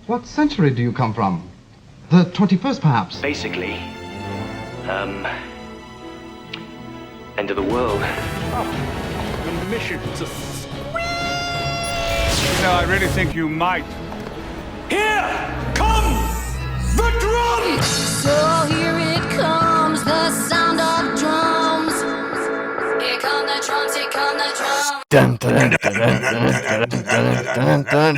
What century do you come from? The 21st, perhaps? Basically, end of the world. The mission to... I really think you might. Here come the drums! So here it comes, the sound of drums. Here come the drums, here come the drums. Dun, dun, dun, dun.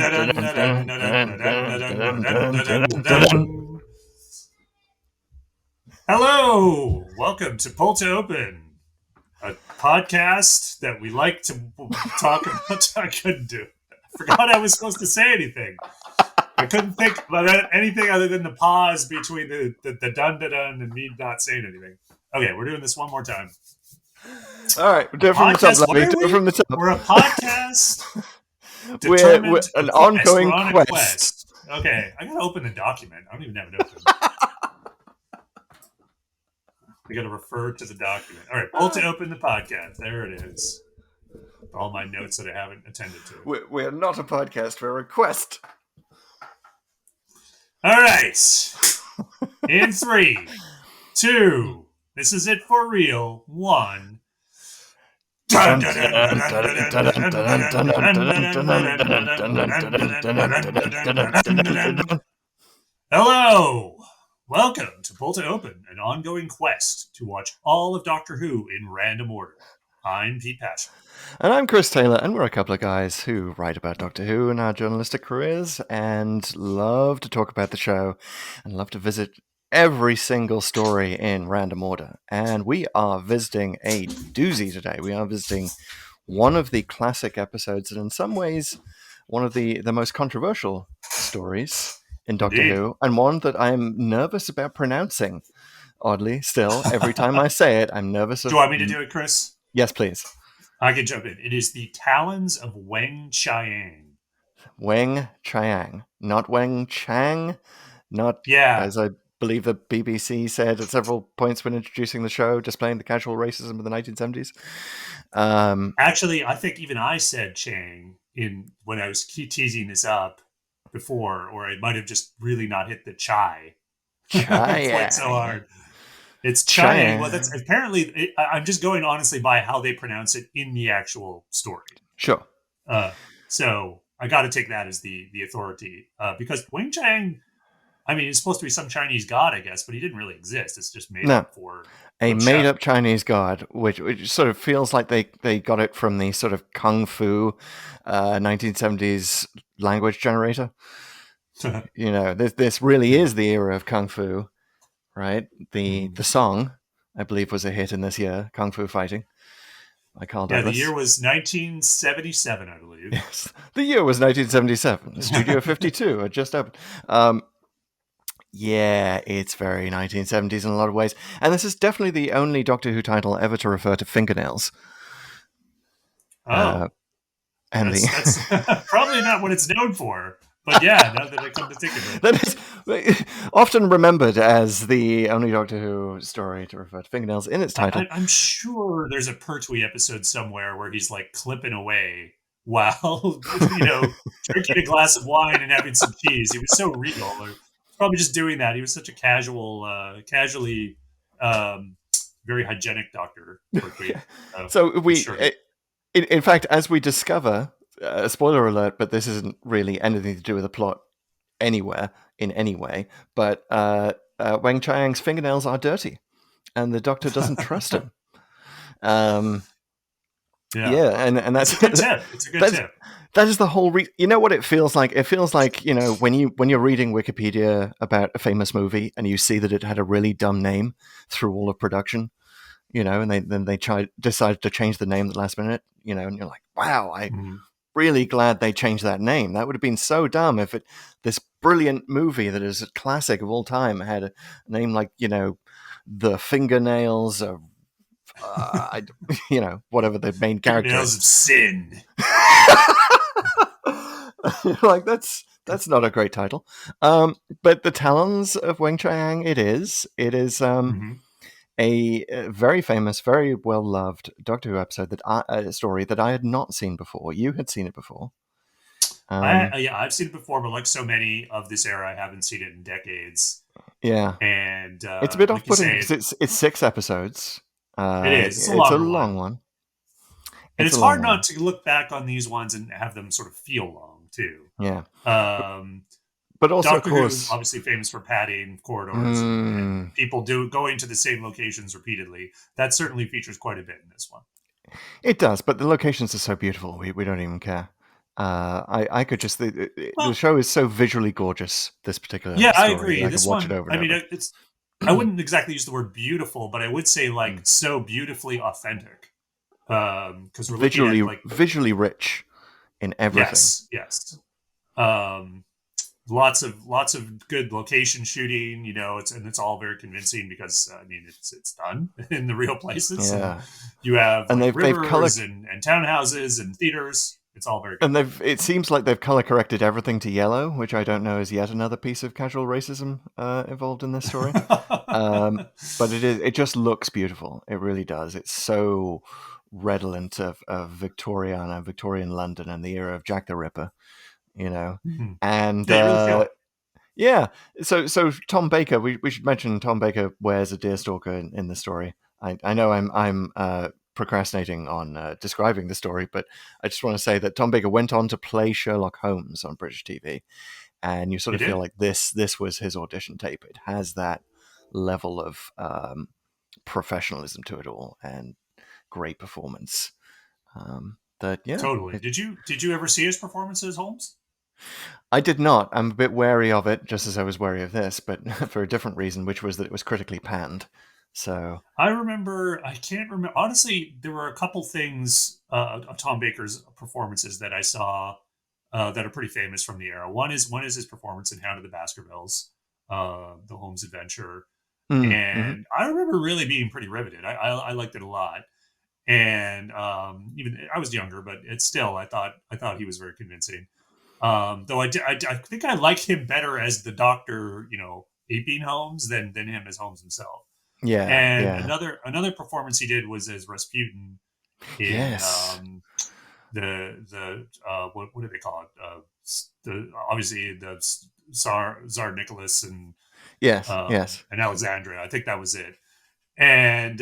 Hello, welcome to Pull to Open, a podcast that we like to talk about. I couldn't do it. I forgot I was supposed to say anything. I couldn't think about anything other than the pause between the dun-dun-dun and me not saying anything. Okay, we're doing this one more time. All right, do it from the top. Let me do it from the top. We're a podcast. We're an ongoing quest. Okay, I gotta open the document. I don't even have it open. I gotta refer to the document. All right, Pull to Open the podcast. There it is. All my notes that I haven't attended to. We're not a podcast. We're a quest. All right. In 3, 2, this is it for real. 1. Hello. Welcome to Pull to Open, an ongoing quest to watch all of Doctor Who in random order. I'm Pete Passion. And I'm Chris Taylor, and we're a couple of guys who write about Doctor Who in our journalistic careers and love to talk about the show and love to visit every single story in random order. And we are visiting a doozy today. We are visiting one of the classic episodes, and in some ways, one of the most controversial stories in Doctor Who, and one that I'm nervous about pronouncing. Oddly, still, every time I say it, I'm nervous. Do you want me to do it, Chris? Yes, please. I can jump in. It is the Talons of Weng-Chiang. Weng-Chiang, not Weng-Chiang, not as I believe the BBC said at several points when introducing the show, displaying the casual racism of the 1970s. Actually, I think even I said Chang when I was teasing this up before, or I might have just really not hit the chai. Quite so hard. It's Chiang. Well, that's apparently. I'm just going honestly by how they pronounce it in the actual story. Sure. So I got to take that as the authority because Weng-Chiang. I mean, it's supposed to be some Chinese god, I guess, but he didn't really exist. It's just made up for a made-up Chinese god, which sort of feels like they got it from the sort of kung fu 1970s language generator. This really is the era of kung fu, right? The song, I believe, was a hit in this year, Kung Fu Fighting. The year was 1977, I believe. Yes, the year was 1977. Studio 52 had just opened. Yeah, it's very 1970s in a lot of ways. And this is definitely the only Doctor Who title ever to refer to fingernails. That's probably not what it's known for. But yeah, now that I come to think of it. That is often remembered as the only Doctor Who story to refer to fingernails in its title. I'm sure there's a Pertwee episode somewhere where he's like clipping away while, drinking a glass of wine and having some cheese. He was so regal. Probably just doing that. He was such a casually, very hygienic doctor. In fact, as we discover, spoiler alert, but this isn't really anything to do with the plot anywhere in any way. But Weng-Chiang's fingernails are dirty, and the Doctor doesn't trust him. And that's a good tip. It's a good tip. That is the whole you know what it feels like? It feels like, when you're reading Wikipedia about a famous movie and you see that it had a really dumb name through all of production, and they decided to change the name at the last minute, and you're like, wow, I'm really glad they changed that name. That would have been so dumb if this brilliant movie that is a classic of all time had a name like, The Fingernails of whatever the main character Fingernails of Sin. Like that's not a great title, but the Talons of Weng-Chiang, it is a very famous, very well loved Doctor Who episode story that I had not seen before. You had seen it before. I've seen it before, but like so many of this era, I haven't seen it in decades. Yeah, And it's a bit like you off-putting say, because it's 6 episodes. it is. It's a It's a longer long one. one. And It's it's a long hard one. not to look back on these ones and have them sort of feel long too. Yeah. Um, But also, Doctor of course, Who, obviously famous for padding corridors and people going to the same locations repeatedly. That certainly features quite a bit in this one. it does. But the locations are so beautiful, we don't even care. I could just the show is so visually gorgeous. This particular I story, agree. I could This watch one, it over I and mean, over. it's. I wouldn't exactly use the word beautiful, but I would say like so beautifully authentic. Because we're looking at like visually rich in everything. Yes. Lots of good location shooting. You know, it's all very convincing because I mean it's done in the real places. Yeah. And you have And like, they've rivers and townhouses and theaters. It's all very good. And it seems like they've color corrected everything to yellow, which I don't know is yet another piece of casual racism involved in this story. But it just looks beautiful. It really does. It's so redolent of Victorian London and the era of Jack the Ripper, you know. Mm-hmm. And you really feel it. yeah, so Tom Baker, we should mention Tom Baker wears a deerstalker in the story. I know I'm procrastinating on describing the story, but I just want to say that Tom Baker went on to play Sherlock Holmes on British TV, and you sort of feel like this was his audition tape. It has that level of professionalism to it all and great performance. Totally. Did you ever see his performance as Holmes? I did not. I'm a bit wary of it, just as I was wary of this, but for a different reason, which was that it was critically panned. So I can't remember. Honestly, there were a couple things of Tom Baker's performances that I saw that are pretty famous from the era. One is his performance in Hound of the Baskervilles, the Holmes adventure, and I remember really being pretty riveted. I liked it a lot, and even I was younger, but it's still I thought he was very convincing. Though I think I like him better as the Doctor, aping Holmes than him as Holmes himself. Yeah. And another performance he did was as Rasputin in the what do they call it? Obviously the Tsar Nicholas and and Alexandria. I think that was it. And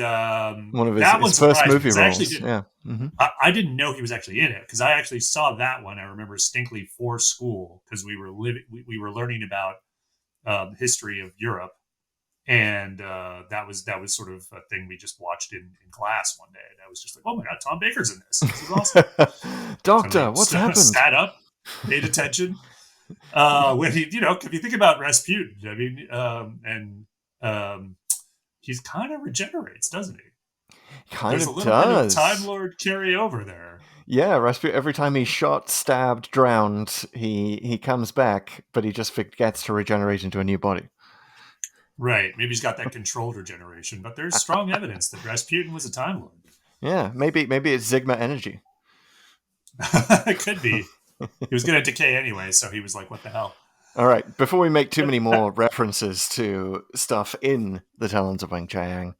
one of his first movie roles. I didn't know he was actually in it because I actually saw that one. I remember distinctly for school because we were learning about history of Europe. And that was sort of a thing we just watched in class one day. And I was just like, oh my God, Tom Baker's in this. This is awesome. Doctor, what's happened? Sat up, paid attention. When he, if you think about Rasputin, I mean, he kind of regenerates, doesn't he? There's a little bit of Time Lord carryover there. Yeah, Rasputin, every time he's shot, stabbed, drowned, he comes back, but he just forgets to regenerate into a new body. Right. Maybe he's got that controlled regeneration, but there's strong evidence that Rasputin was a Time Lord. Yeah, maybe it's Sigma energy. It could be. He was going to decay anyway, so he was like, what the hell? All right, before we make too many more references to stuff in the Talons of Weng-Chiang,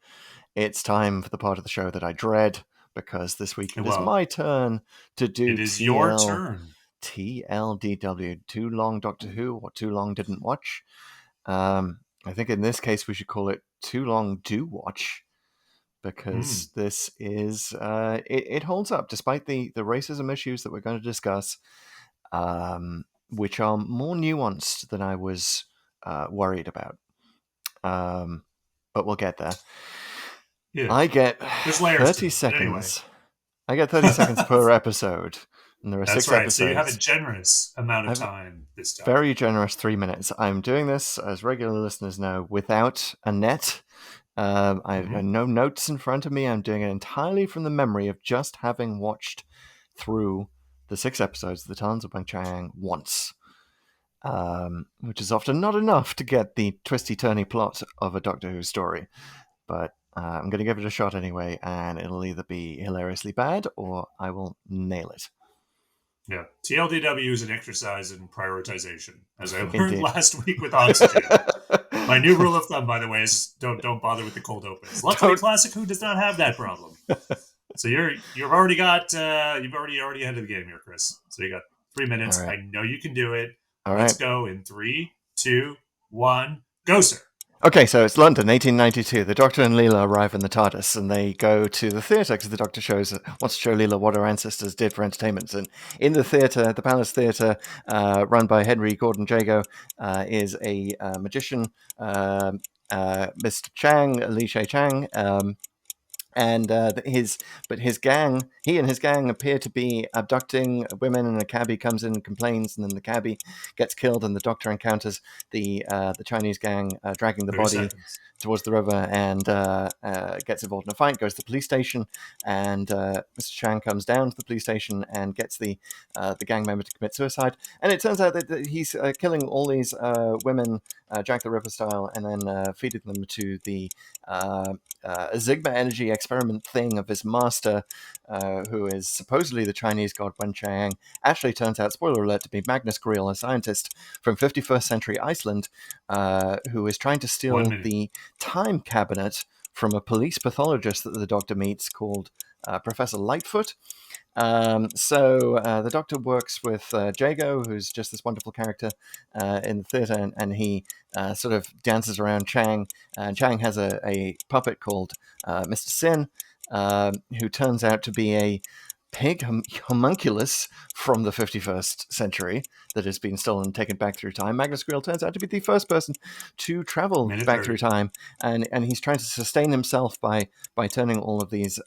it's time for the part of the show that I dread, because this week it is my turn to do It is your turn. TLDW, Too Long Doctor Who, or Too Long Didn't Watch. I think in this case we should call it Too Long Do Watch, because this is it holds up despite the racism issues that we're going to discuss, which are more nuanced than I was worried about. But we'll get there. Yeah. I get 30 seconds. Anyway. I get 30 seconds per episode. And there are 6 episodes. So you have a generous amount of time this time. Very generous 3 minutes. I'm doing this, as regular listeners know, without a net. I have no notes in front of me. I'm doing it entirely from the memory of just having watched through the 6 episodes of the Talons of Weng-Chiang once, which is often not enough to get the twisty-turny plot of a Doctor Who story. But I'm going to give it a shot anyway, and it'll either be hilariously bad or I will nail it. Yeah, TLDW is an exercise in prioritization, as I learned last week with Oxygen. My new rule of thumb, by the way, is don't bother with the cold opens. Luckily, Classic Who does not have that problem. So you've already ahead of the game here, Chris. So you got 3 minutes. All right. I know you can do it. All Let's right. go in 3, 2, 1, go, sir. Okay, so it's London, 1892. The Doctor and Leela arrive in the TARDIS, and they go to the theatre because the Doctor wants to show Leela what her ancestors did for entertainment. And in the theatre, the Palace Theatre, run by Henry Gordon Jago, is a magician, Mr. Chang, Li Shei Chang, and his gang, he and his gang appear to be abducting women, and a cabbie comes in and complains, and then the cabbie gets killed, and the Doctor encounters the Chinese gang dragging the body towards the river, and gets involved in a fight, goes to the police station, and Mr. Chang comes down to the police station and gets the gang member to commit suicide, and it turns out that he's killing all these women, Jack the Ripper style, and then feeding them to the Sigma energy experiment thing of his master, who is supposedly the Chinese god Weng-Chiang, actually turns out, spoiler alert, to be Magnus Greel, a scientist from 51st century Iceland, who is trying to steal the time cabinet from a police pathologist that the Doctor meets called Professor Lightfoot. So the Doctor works with Jago, who's just this wonderful character in the theatre, and he sort of dances around Chang. Chang has a puppet called Mr. Sin, who turns out to be a pig homunculus from the 51st century that has been stolen and taken back through time. Magnus Greel turns out to be the first person to travel back through time, and he's trying to sustain himself by turning all of these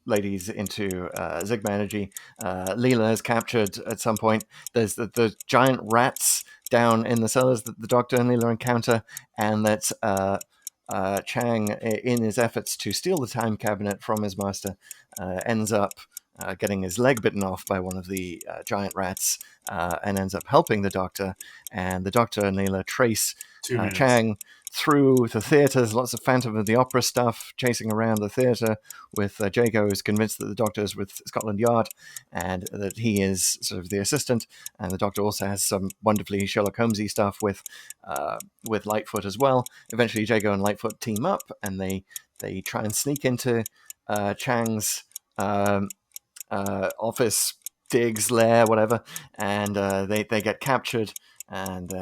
ladies into Sigma energy. Leela is captured at some point. There's the giant rats down in the cellars that the Doctor and Leela encounter, and that Chang, in his efforts to steal the time cabinet from his master, ends up getting his leg bitten off by one of the giant rats, and ends up helping the Doctor. And the Doctor and Leela trace Chang through the theatres, lots of Phantom of the Opera stuff, chasing around the theatre with Jago, who's convinced that the Doctor is with Scotland Yard and that he is sort of the assistant. And the Doctor also has some wonderfully Sherlock Holmesy stuff with Lightfoot as well. Eventually, Jago and Lightfoot team up, and they try and sneak into Chang's office, digs, lair, whatever, and they get captured, and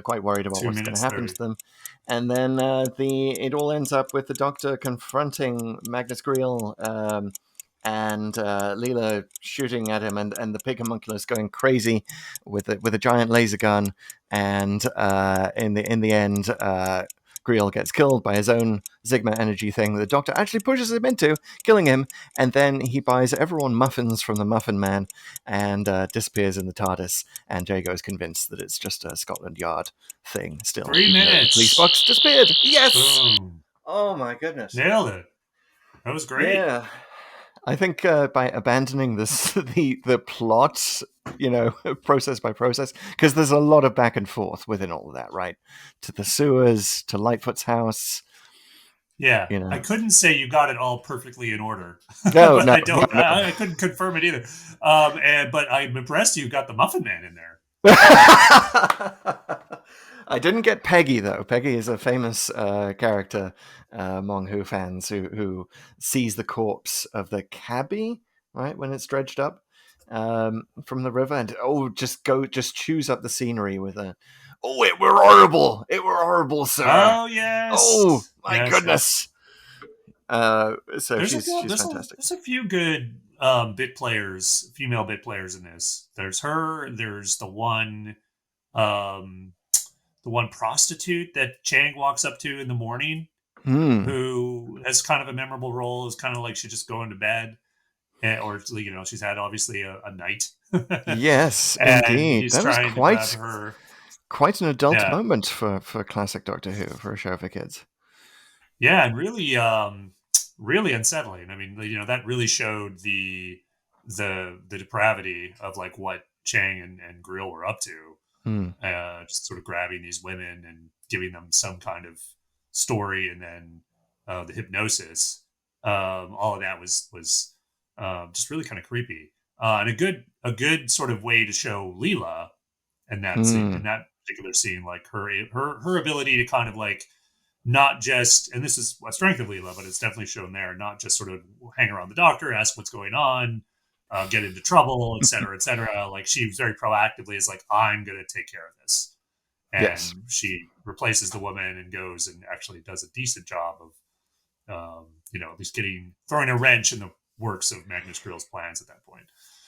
quite worried about what's going to happen to them. And then it all ends up with the Doctor confronting Magnus Greel, and Leela shooting at him, and the pig homunculus going crazy with a giant laser gun, and in the end, Greel gets killed by his own Sigma energy thing that the Doctor actually pushes him into, killing him, and then he buys everyone muffins from the Muffin Man and disappears in the TARDIS, and Jago is convinced that it's just a Scotland Yard thing still. 3 minutes! Police box disappeared! Yes! Boom. Oh my goodness. Nailed it. That was great. Yeah. I think by abandoning the plot, process by process, because there's a lot of back and forth within all of that, right? To the sewers, to Lightfoot's house. Yeah, I couldn't say you got it all perfectly in order. No, but no, I couldn't confirm it either. But I'm impressed you got the Muffin Man in there. I didn't get Peggy, though. Peggy is a famous character among Who fans who sees the corpse of the cabbie, right, when it's dredged up from the river, and just chews up the scenery with a, it were horrible, sir. Oh, yes. Oh, my goodness. Yes. So she's fantastic. There's a few good bit players, female bit players in this. There's her. There's the one prostitute that Chang walks up to in the morning, who has kind of a memorable role. Is kind of like she's just going to bed, or she's had obviously a night. Yes, indeed. That was quite an adult moment for classic Doctor Who, for a show for kids. Yeah, and really, really unsettling. I mean, that really showed the depravity of like what Chang and Greel were up to. Just sort of grabbing these women and giving them some kind of story, and then the hypnosis. All of that was just really kind of creepy, and a good sort of way to show Leela in that particular scene, like her ability to kind of like not just, and this is a strength of Leela, but it's definitely shown there, not just sort of hang around the Doctor, ask what's going on, get into trouble, et cetera, et cetera. Like she very proactively is like, I'm going to take care of this. Yes. And she replaces the woman and goes and actually does a decent job of, at least throwing a wrench in the works of Magnus Grill's plans at that point.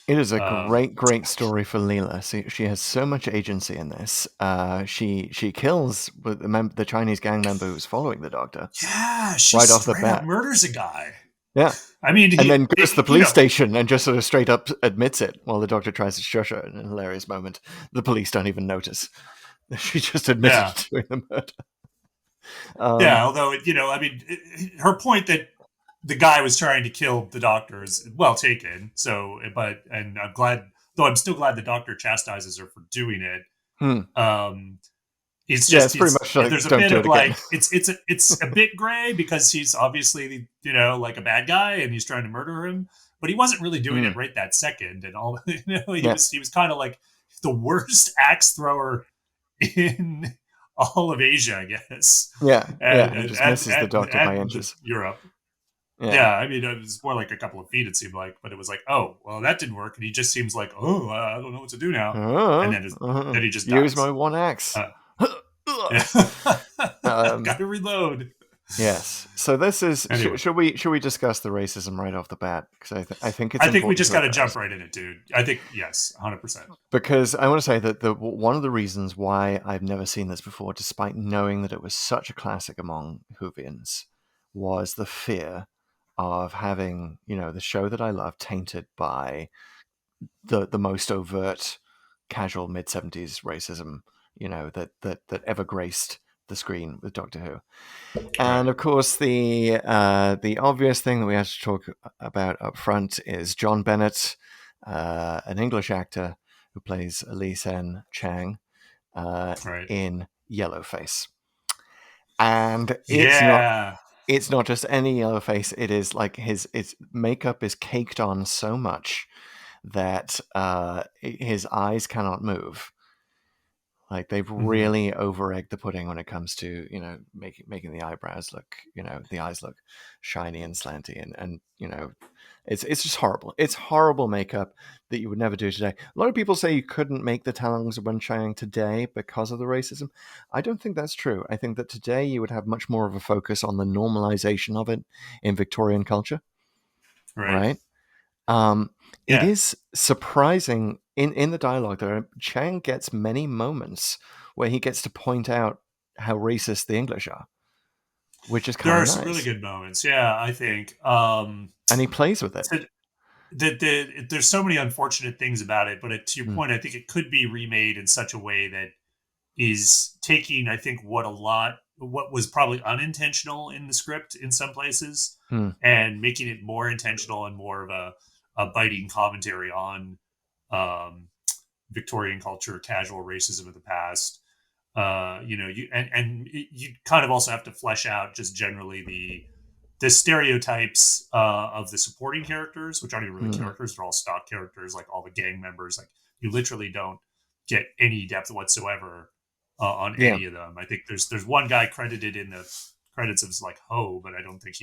It is a great story for Leela. She has so much agency in this. She kills the Chinese gang member who's following the Doctor. Yeah, she right off the straight up bat murders a guy. Yeah. I mean, and then goes to the police station and just sort of straight up admits it while the Doctor tries to shush her in a hilarious moment. The police don't even notice. She just admitted to doing the murder. Although, her point that the guy was trying to kill the Doctor is well taken. So, and I'm glad, though I'm still glad the Doctor chastises her for doing it. It's just it's pretty much like, there's a don't bit do of it like again. it's a bit gray because he's obviously like a bad guy and he's trying to murder him, but he wasn't really doing it right that second. And all he was kind of like the worst axe thrower in all of Asia, I guess. He just misses the Doctor by inches. Europe. I mean, it was more like a couple of feet, it seemed like, but it was like, oh, well, that didn't work, and he just seems like, oh, I don't know what to do now, and then he just dies. Use my one axe. Gotta reload. Yes. So this is. Anyway. Should we discuss the racism right off the bat? Because I think it's. I think we just got to jump right in it, dude. I think yes, 100%. Because I want to say that one of the reasons why I've never seen this before, despite knowing that it was such a classic among Whovians, was the fear of having the show that I love tainted by the most overt, casual mid-70s racism that ever graced the screen with Doctor Who. And of course, the obvious thing that we have to talk about up front is John Bennett, an English actor who plays Lee Sen Chang in Yellowface. And it's not just any Yellowface. It is like his makeup is caked on so much that his eyes cannot move. Like they've really over-egged the pudding when it comes to making the eyebrows look the eyes look shiny and slanty and it's just horrible. It's horrible makeup that you would never do today. A lot of people say you couldn't make the Talons of Weng-Chiang today because of the racism. I don't think that's true. I think that today you would have much more of a focus on the normalization of it in Victorian culture. Right? It is surprising in the dialogue there. Chang gets many moments where he gets to point out how racist the English are, which is kind of nice. There are some really good moments. Yeah, I think. And he plays with it. There's so many unfortunate things about it, but to your point, I think it could be remade in such a way that is taking, I think, what was probably unintentional in the script in some places and making it more intentional and more of a biting commentary on Victorian culture, casual racism of the past. You kind of also have to flesh out just generally the stereotypes of the supporting characters, which aren't even really characters; they're all stock characters, like all the gang members. Like you literally don't get any depth whatsoever on any of them. I think there's one guy credited in the credits of like Ho, but I don't think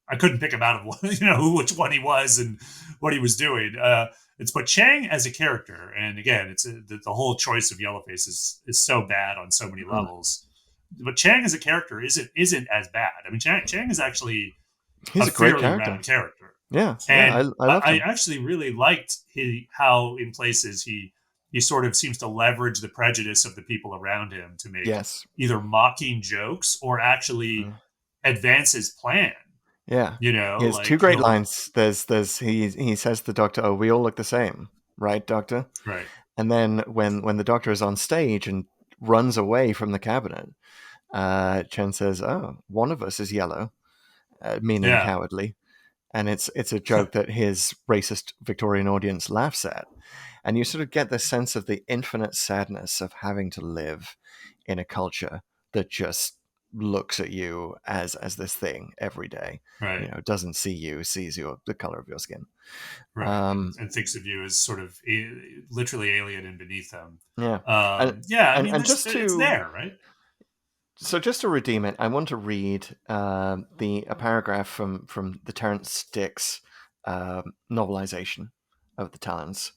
I couldn't pick him out of which one he was and what he was doing. But Chang as a character, and again, it's the whole choice of Yellowface is so bad on so many levels. But Chang as a character isn't as bad. I mean, Chang is actually he's a great fairly round character. Yeah, and I actually really liked how in places he sort of seems to leverage the prejudice of the people around him to make either mocking jokes or actually advance his plan. Yeah, he has two great lines. There's he says to the Doctor, "Oh, we all look the same, right, Doctor?" Right. And then when the Doctor is on stage and runs away from the cabinet, Chen says, "Oh, one of us is yellow," meaning cowardly, and it's a joke that his racist Victorian audience laughs at, and you sort of get the sense of the infinite sadness of having to live in a culture that just looks at you as this thing every day, right? Doesn't see you, sees the color of your skin, right? And thinks of you as sort of literally alien and beneath them. It's there, right? So just to redeem it, I want to read a paragraph from the Terence Dix novelization of the Talons,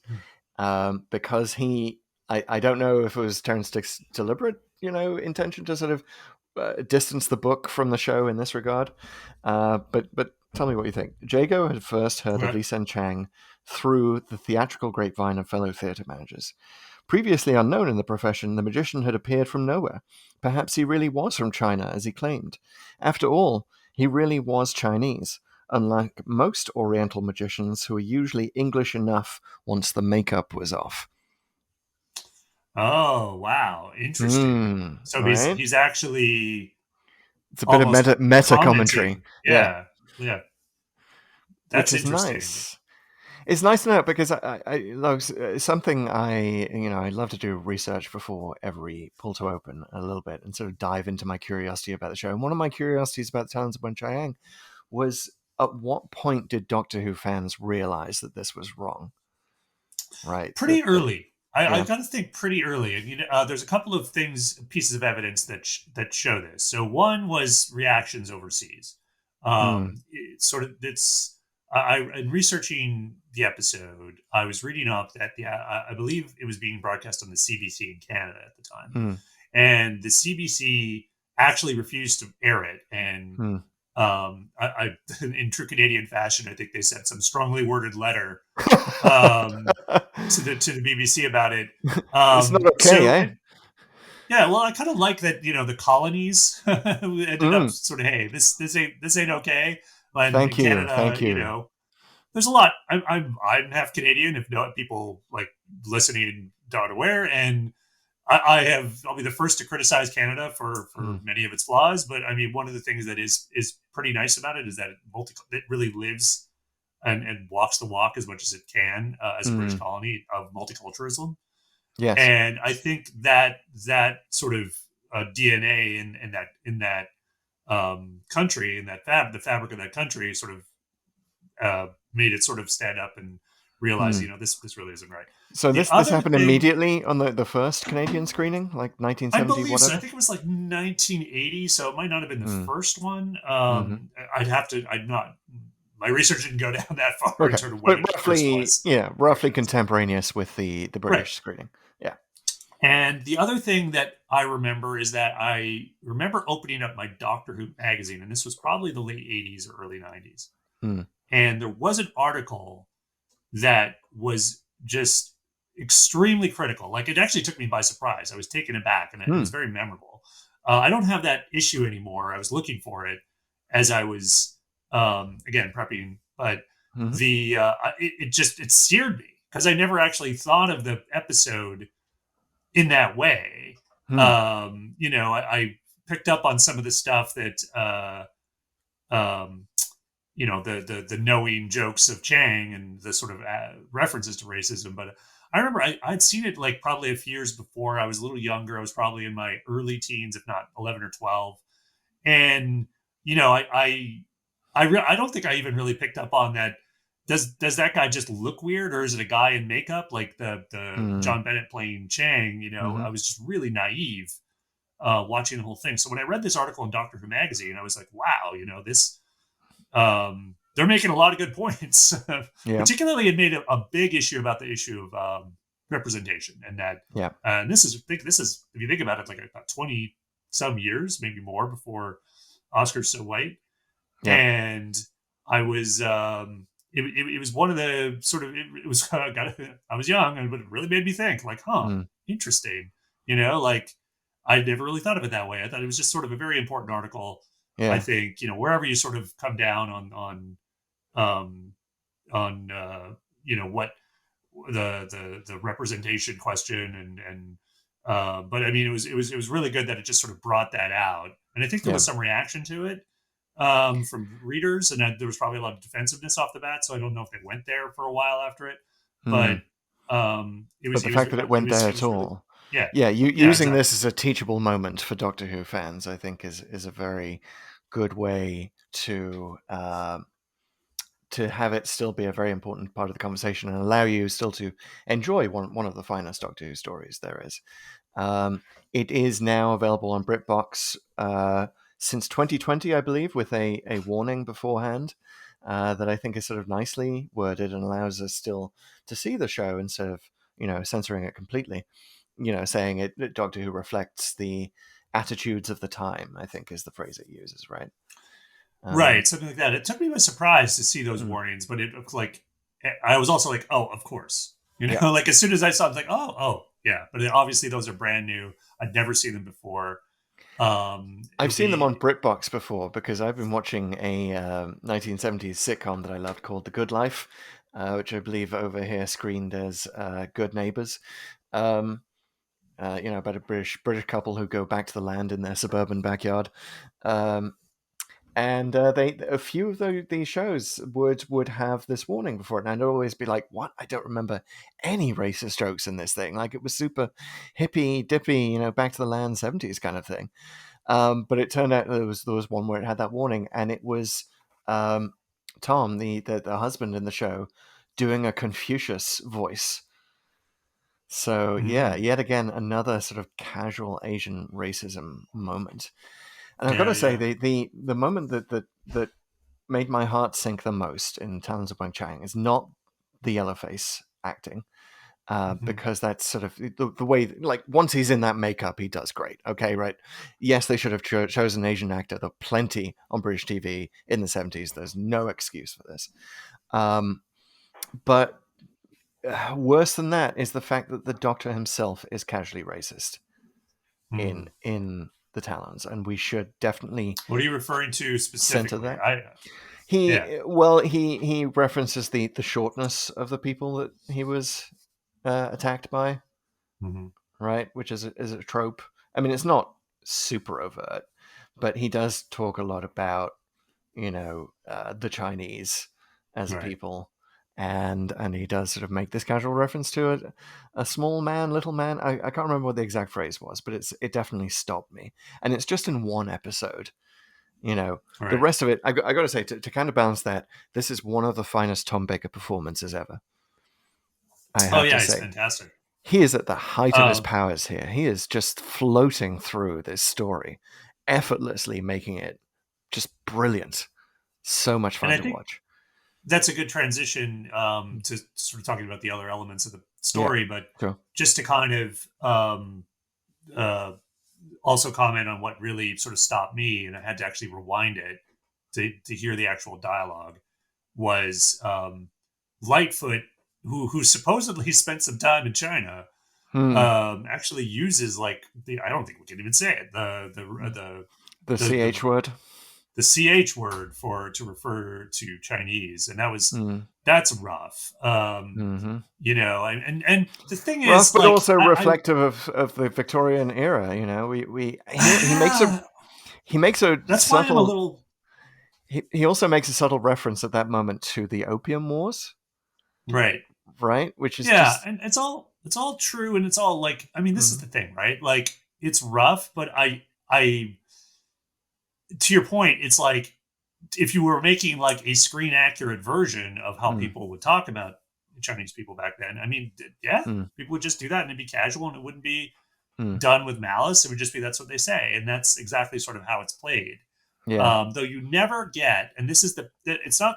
because I don't know if it was Turnstick's deliberate, intention to sort of distance the book from the show in this regard. But tell me what you think. Jago had first heard of Li Sen Chang through the theatrical grapevine of fellow theatre managers. Previously unknown in the profession, the magician had appeared from nowhere. Perhaps he really was from China, as he claimed. After all, he really was Chinese, unlike most Oriental magicians who are usually English enough once the makeup was off. Oh, wow. Interesting. So right? he's actually... It's a bit of meta commentary. Yeah. That's Which is interesting. Nice. It's nice to know, because something I love to do research before every pull to open a little bit and sort of dive into my curiosity about the show. And one of my curiosities about the Talons of Weng-Chiang was, at what point did Doctor Who fans realize that this was wrong? Right. Pretty early. I got to think pretty early. And, there's a couple of pieces of evidence that show this. So one was reactions overseas. In researching the episode, I was reading up that I believe it was being broadcast on the CBC in Canada at the time, and the CBC actually refused to air it. And in true Canadian fashion, I think they sent some strongly worded letter to the BBC about it. It's not okay, Yeah, well, I kind of like that. The colonies ended up sort of, hey, this ain't okay. But thank you. There's a lot. I'm half Canadian, if not people like listening aren't aware, and I'll be the first to criticize Canada for many of its flaws. But I mean, one of the things that is pretty nice about it is that it really lives and walks the walk as much as it can as a British colony of multiculturalism. Yes, and I think that sort of DNA in that country, and the fabric of that country, sort of made it sort of stand up and realize, this really isn't right. So this happened immediately on the first Canadian screening, like 1970. I believe whatever? So. I think it was like 1980, so it might not have been the first one. My research didn't go down that far in terms of when it first was. Roughly contemporaneous with the British screening. Yeah. And the other thing that I remember is that I remember opening up my Doctor Who magazine, and this was probably the late 80s or early 90s. And there was an article that was just extremely critical. Like, it actually took me by surprise. I was taken aback, and it was very memorable. I don't have that issue anymore. I was looking for it as I was, again, prepping, but it seared me, because I never actually thought of the episode in that way. I picked up on some of the stuff that, the knowing jokes of Chang and the sort of references to racism. But I remember I'd seen it like probably a few years before. I was a little younger. I was probably in my early teens, if not 11 or 12. And, I don't think I even really picked up on that. Does that guy just look weird, or is it a guy in makeup like the John Bennett playing Chang? I was just really naive watching the whole thing. So when I read this article in Doctor Who magazine, I was like, wow, this they're making a lot of good points. Particularly, it made a big issue about the issue of representation, and that and this is if you think about it, like about 20 some years, maybe more, before Oscar's So White. And I was it was one of the sort of I was young, but it really made me think, like, interesting. Like, I never really thought of it that way. I thought it was just sort of a very important article. I think, wherever you sort of come down on what the representation question but I mean, it was really good that it just sort of brought that out. And I think there was some reaction to it from readers, and there was probably a lot of defensiveness off the bat. So I don't know if they went there for a while after it, but the fact that it went there at all. Using this as a teachable moment for Doctor Who fans, I think, is a very good way to have it still be a very important part of the conversation and allow you still to enjoy one of the finest Doctor Who stories there is. It is now available on BritBox since 2020, I believe, with a warning beforehand. that I think is sort of nicely worded and allows us still to see the show instead of, censoring it completely. Saying it Doctor Who reflects the attitudes of the time, I think is the phrase it uses, right? Right, something like that. It took me by surprise to see those warnings, but it looked like I was also like, oh, of course. Yeah. Like as soon as I saw it, I was like, oh, yeah. But obviously those are brand new. I'd never seen them before. I've seen them on BritBox before because I've been watching a 1970s sitcom that I loved called The Good Life, which I believe over here screened as Good Neighbours. About a British couple who go back to the land in their suburban backyard. And a few of these shows would have this warning before it, and I'd always be like, "What? I don't remember any racist jokes in this thing. Like it was super hippy dippy, back to the land '70s kind of thing." But it turned out there was one where it had that warning, and it was Tom, the husband in the show, doing a Confucius voice. So yeah, yet again another sort of casual Asian racism moment. And I've got to say, the moment that made my heart sink the most in Talons of Weng-Chiang is not the yellowface acting, because that's sort of the way, like, once he's in that makeup, he does great. Okay, right? Yes, they should have chosen an Asian actor. There are plenty on British TV in the 70s. There's no excuse for this. But worse than that is the fact that the Doctor himself is casually racist in the Talons, and we should definitely. What are you referring to specifically? That. He references the shortness of the people that he was attacked by, right? Which is a trope. I mean, it's not super overt, but he does talk a lot about the Chinese as a people. And he does sort of make this casual reference to it, a small man, little man. I can't remember what the exact phrase was, but it definitely stopped me. And it's just in one episode. The rest of it, I got to say, to kind of balance that, this is one of the finest Tom Baker performances ever. I have to say. He's fantastic. He is at the height of his powers here. He is just floating through this story, effortlessly making it just brilliant. So much fun to watch. That's a good transition to sort of talking about the other elements of the story, but just to kind of also comment on what really sort of stopped me, and I had to actually rewind it to hear the actual dialogue, was Lightfoot, who supposedly spent some time in China, actually uses I don't think we can even say it, the CH word. The CH word to refer to Chinese, and that's rough. And the thing is, rough, but also reflective of the Victorian era. He makes a that's subtle. why I'm a little. He also makes a subtle reference at that moment to the Opium Wars, right? Which is and it's all true, and it's all this is the thing, right? Like, it's rough, but I to your point, it's like if you were making like a screen accurate version of how people would talk about Chinese people back then, people would just do that, and it'd be casual, and it wouldn't be done with malice. It would just be, that's what they say, and that's exactly sort of how it's played. Though you never get, and this is it's not,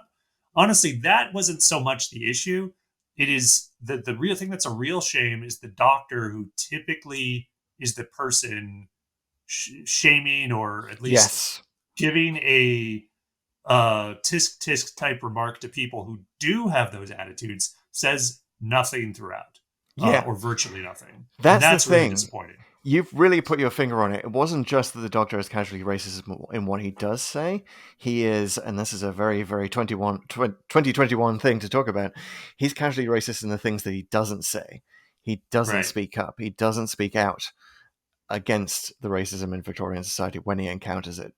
honestly, that wasn't so much the issue. It is the real thing that's a real shame is the Doctor, who typically is the person shaming, or at least giving a tisk type remark to people who do have those attitudes, says nothing throughout, or virtually nothing. That's the thing. Really disappointing. You've really put your finger on it. It wasn't just that the Doctor is casually racist in what he does say. He is, and this is a very, very 2021 thing to talk about, he's casually racist in the things that he doesn't say. He doesn't speak up. He doesn't speak out against the racism in Victorian society when he encounters it.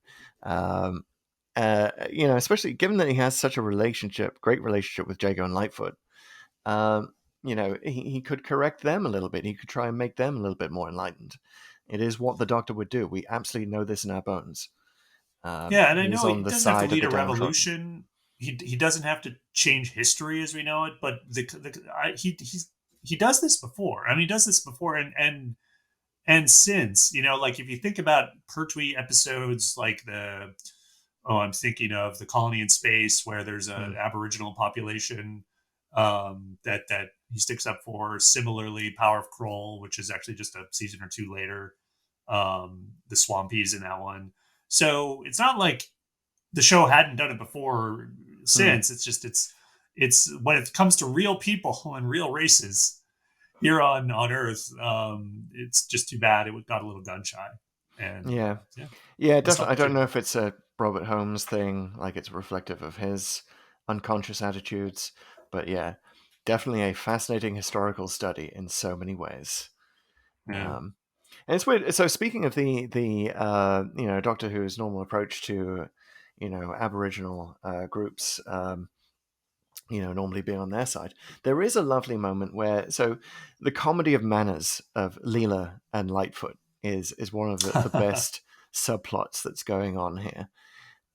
Especially given that he has such a great relationship with Jago and Lightfoot. He could correct them a little bit. He could try and make them a little bit more enlightened. It is what the Doctor would do. We absolutely know this in our bones. And I know he doesn't have to lead a revolution. He doesn't have to change history as we know it. But he does this before. I mean, he does this before and since. Like if you think about Pertwee episodes, like the I'm thinking of The Colony in Space, where there's an Aboriginal population that he sticks up for. Similarly, Power of Kroll, which is actually just a season or two later. The Swampies in that one. So it's not like the show hadn't done it before or since. It's just it's when it comes to real people and real races here on Earth. It's just too bad it got a little gun shy. And yeah, Missed definitely. I don't opportunity. know if it's a Robert Holmes thing, like it's reflective of his unconscious attitudes, but yeah, definitely a fascinating historical study in so many ways. Yeah. And it's weird. So speaking of the Doctor Who's normal approach to Aboriginal groups, normally being on their side, there is a lovely moment where the comedy of manners of Leela and Lightfoot is one of the best subplots that's going on here.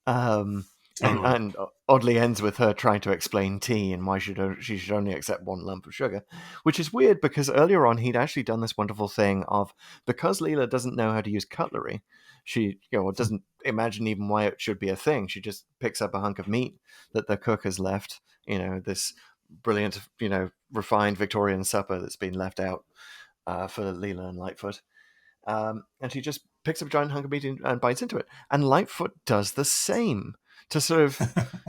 Totally. And oddly ends with her trying to explain tea and why she should only accept one lump of sugar, which is weird because earlier on he'd actually done this wonderful thing of, because Leela doesn't know how to use cutlery, she doesn't imagine even why it should be a thing. She just picks up a hunk of meat that the cook has left, this brilliant, refined Victorian supper that's been left out for Leela and Lightfoot. And she just picks up a giant hunk of meat and bites into it. And Lightfoot does the same to sort of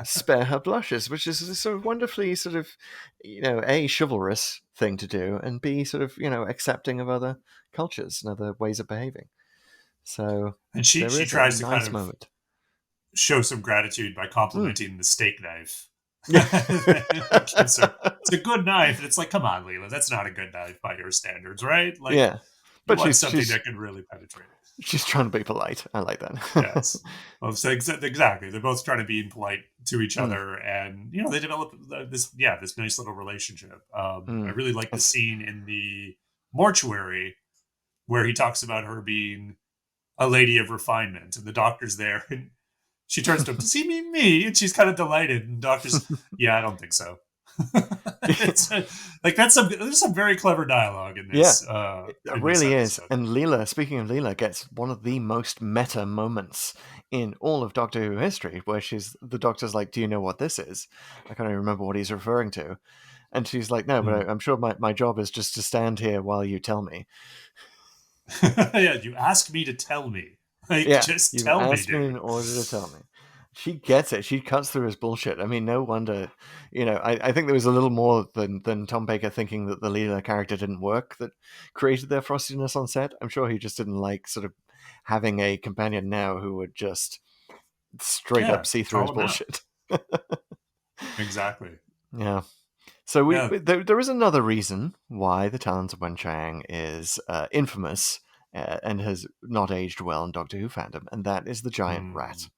spare her blushes, which is a sort of wonderfully sort of, A, chivalrous thing to do, and B, sort of, accepting of other cultures and other ways of behaving. So And she there is a tries to nice kind of moment. show some gratitude by complimenting the steak knife. Yeah. It's a good knife. And it's like, come on, Leela, that's not a good knife by your standards, right? Like, Yeah. But But something that can really penetrate. She's trying to be polite. I like that. Yes. Well, so exactly. They're both trying to be polite to each other, and they develop this nice little relationship. I really like the scene in the mortuary where he talks about her being a lady of refinement, and the doctor's there, and she turns to him, "Does he mean me?" And she's kind of delighted, and the doctor's, "Yeah, I don't think so." There's some very clever dialogue in this. It really is. And Leela, speaking of Leela, gets one of the most meta moments in all of Doctor Who history, where the Doctor's like, "Do you know what this is?" I can't even remember what he's referring to. And she's like, "No, but I'm sure my job is just to stand here while you tell me." Yeah, you ask me to tell me. Just tell me, asked me in order to tell me. She gets it. She cuts through his bullshit. I mean, no wonder. I think there was a little more than Tom Baker thinking that the Leela character didn't work that created their frostiness on set. I'm sure he just didn't like sort of having a companion now who would just straight up see through his bullshit. Exactly. Yeah. So there is another reason why the Talons of Weng-Chiang is infamous and has not aged well in Doctor Who fandom, and that is the giant rat.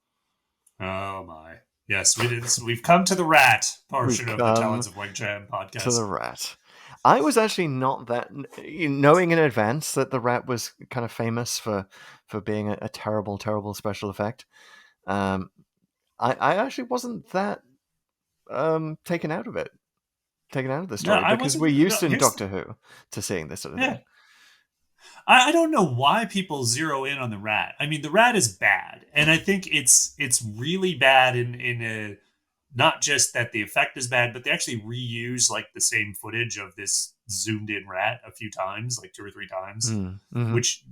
Oh my! Yes, we've come to the rat portion of the Talons of Weng-Chiang podcast. To the rat. I was actually not that knowing in advance that the rat was kind of famous for being a terrible, terrible special effect. I actually wasn't that taken out of the story, because we're used in Doctor Who to seeing this sort of thing. I don't know why people zero in on the rat. I mean, the rat is bad, and I think it's really bad in a, not just that the effect is bad, but they actually reuse like the same footage of this zoomed in rat a few times, like 2 or 3 times, which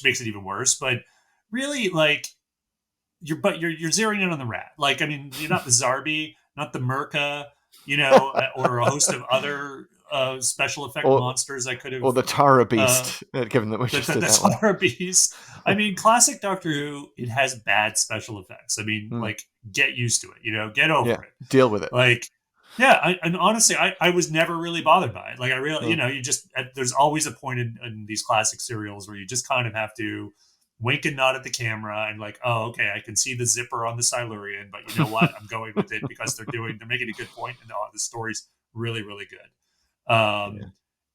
makes it even worse. But really, like you're zeroing in on the rat. Like, I mean, you're not the Zarbi, not the Merca, or a host of other special effect monsters I could have, or the Tara Beast, given that we just did that one. The Tara Beast. I mean, classic Doctor Who, it has bad special effects. I mean, like, get used to it, get over it, deal with it. Like, and honestly, I was never really bothered by it. Like, I really, you just, there's always a point in these classic serials where you just kind of have to wink and nod at the camera and like, oh, okay, I can see the zipper on the Silurian, but you know what? I'm going with it because they're making a good point, and the story's really, really good.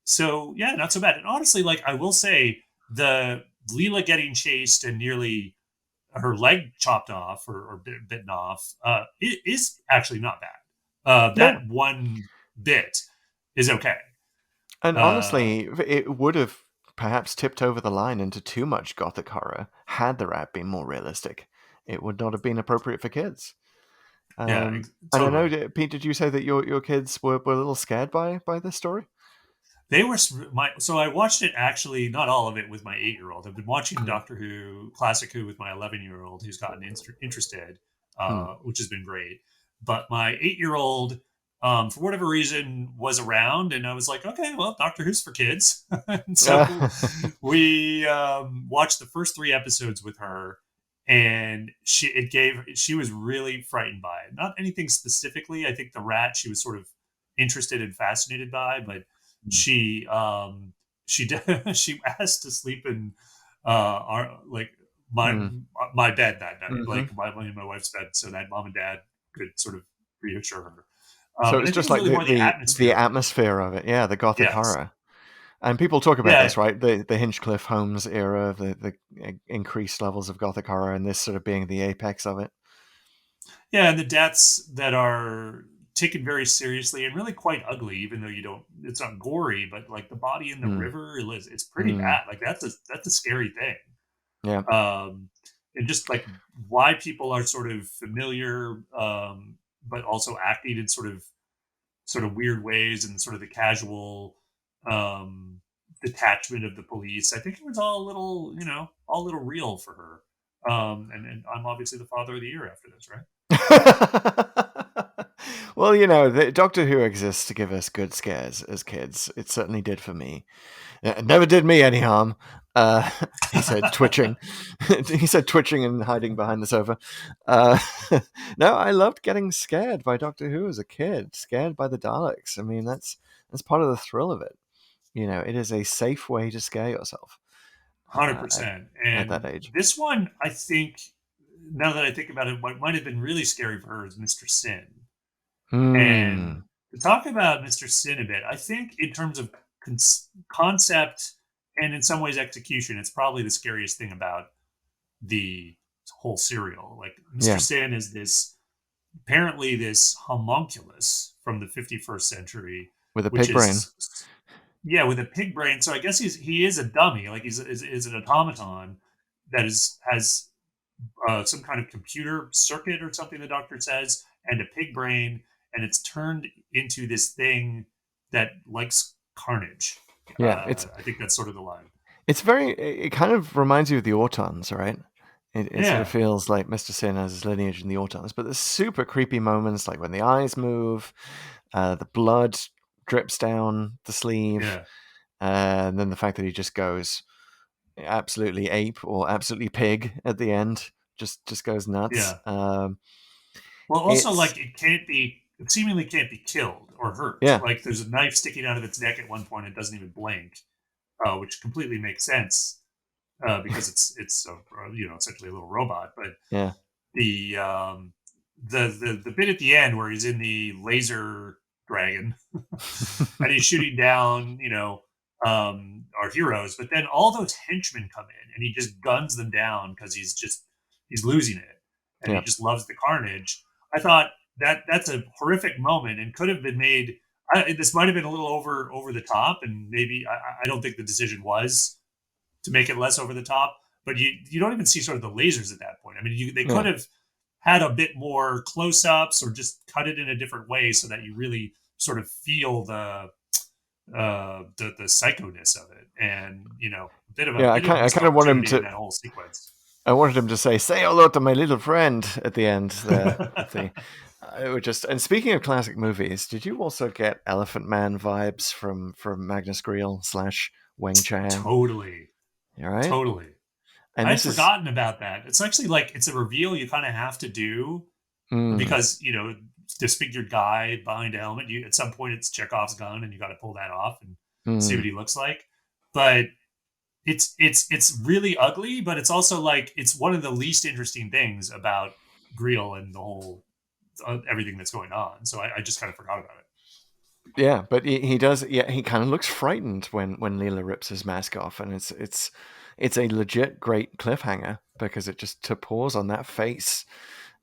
So yeah, not so bad. And honestly, like, I will say, the Leela getting chased and nearly her leg chopped off or bitten off is actually not bad. That one bit is okay. And honestly, it would have perhaps tipped over the line into too much gothic horror had the rat been more realistic. it would not have been appropriate for kids. Yeah, And I know, totally. Pete, did you say that your kids were a little scared by this story? They were so I watched it, actually, not all of it, with my 8-year-old. I've been watching Mm. Doctor Who, Classic Who, with my 11-year-old, who's gotten interested, Mm. which has been great. But my 8-year-old, for whatever reason, was around, and I was like, okay, well, Doctor Who's for kids. And so we watched the first 3 episodes with her, and she was really frightened by it. Not anything specifically. I think the rat she was sort of interested and fascinated by, but she did, she asked to sleep in our like Mm. my bed that night, Mm-hmm. like my wife's bed, so that mom and dad could sort of reassure her. So And it's I think just it was like really more the the atmosphere of it. atmosphere of it, yeah, the gothic Yes, horror. And people talk about yeah, this, right? The Hinchcliffe Holmes era, the increased levels of gothic horror, and this sort of being the apex of it. yeah, and the deaths that are taken very seriously and really quite ugly, even though you don't, it's not gory, but like the body in the Mm. river, it's pretty Mm. bad. Like that's a scary thing. Yeah. And just like why people are sort of familiar, but also acting in sort of weird ways, and sort of the casual um, detachment of the police. I think it was all a little, all a little real for her. And I'm obviously the father of the year after this, right? Well, Doctor Who exists to give us good scares as kids. It certainly did for me. It never did me any harm. He said, twitching. He said, twitching and hiding behind the sofa. No, I loved getting scared by Doctor Who as a kid. Scared by the Daleks. I mean, that's part of the thrill of it. It is a safe way to scare yourself at 100%. that And age. this one, I think, now that I think about it, what might have been really scary for her is Mr. Sin. And Hmm. to talk about Mr. Sin a bit, I think in terms of concept and in some ways execution, it's probably the scariest thing about the whole serial. Like Mr. Yeah. Sin is apparently this homunculus from the 51st century, With a which pig brain. is, yeah, with a pig brain. So I guess he is a dummy, like is an automaton that has some kind of computer circuit or something, the doctor says, and a pig brain, and it's turned into this thing that likes carnage. Yeah, I think that's sort of the line. it kind of reminds you of the Autons, right? It sort of Yeah, feels like Mr. Sin has his lineage in the Autons, but there's super creepy moments like when the eyes move, the blood drips down the sleeve, yeah, and then the fact that he just goes absolutely ape or absolutely pig at the end, just goes nuts. yeah. Well, also, It's like, it seemingly can't be killed or hurt. yeah, Like there's a knife sticking out of its neck at one point. It doesn't even blink, which completely makes sense because it's essentially a little robot. But yeah, the the bit at the end where he's in the laser dragon and he's shooting down, our heroes, but then all those henchmen come in and he just guns them down because he's losing it, and he yeah. just loves the carnage. I thought that's a horrific moment and could have been made. This might have been a little over the top, and maybe I don't think the decision was to make it less over the top. But you don't even see sort of the lasers at that point. I mean, they could Yeah. have had a bit more close ups or just cut it in a different way so that you really sort of feel the psychoness of it, and a bit of Yeah, I a kind missed of want him opportunity in to. that whole sequence. I wanted him to say hello to my little friend at the end there. It would just. And speaking of classic movies, did you also get Elephant Man vibes from Magnus Greel / Weng-Chiang? Totally, All right, totally. and I had this is forgotten about that. It's actually like it's a reveal you kind of have to do mm, because disfigured guy behind a helmet. At some point it's Chekhov's gun, and you got to pull that off and see what mm, he looks like. But it's really ugly, but it's also like it's one of the least interesting things about Greel and the whole everything that's going on. So I just kind of forgot about it. yeah, but he does. Yeah, he kind of looks frightened when Leela rips his mask off, and it's a legit great cliffhanger because it just to pause on that face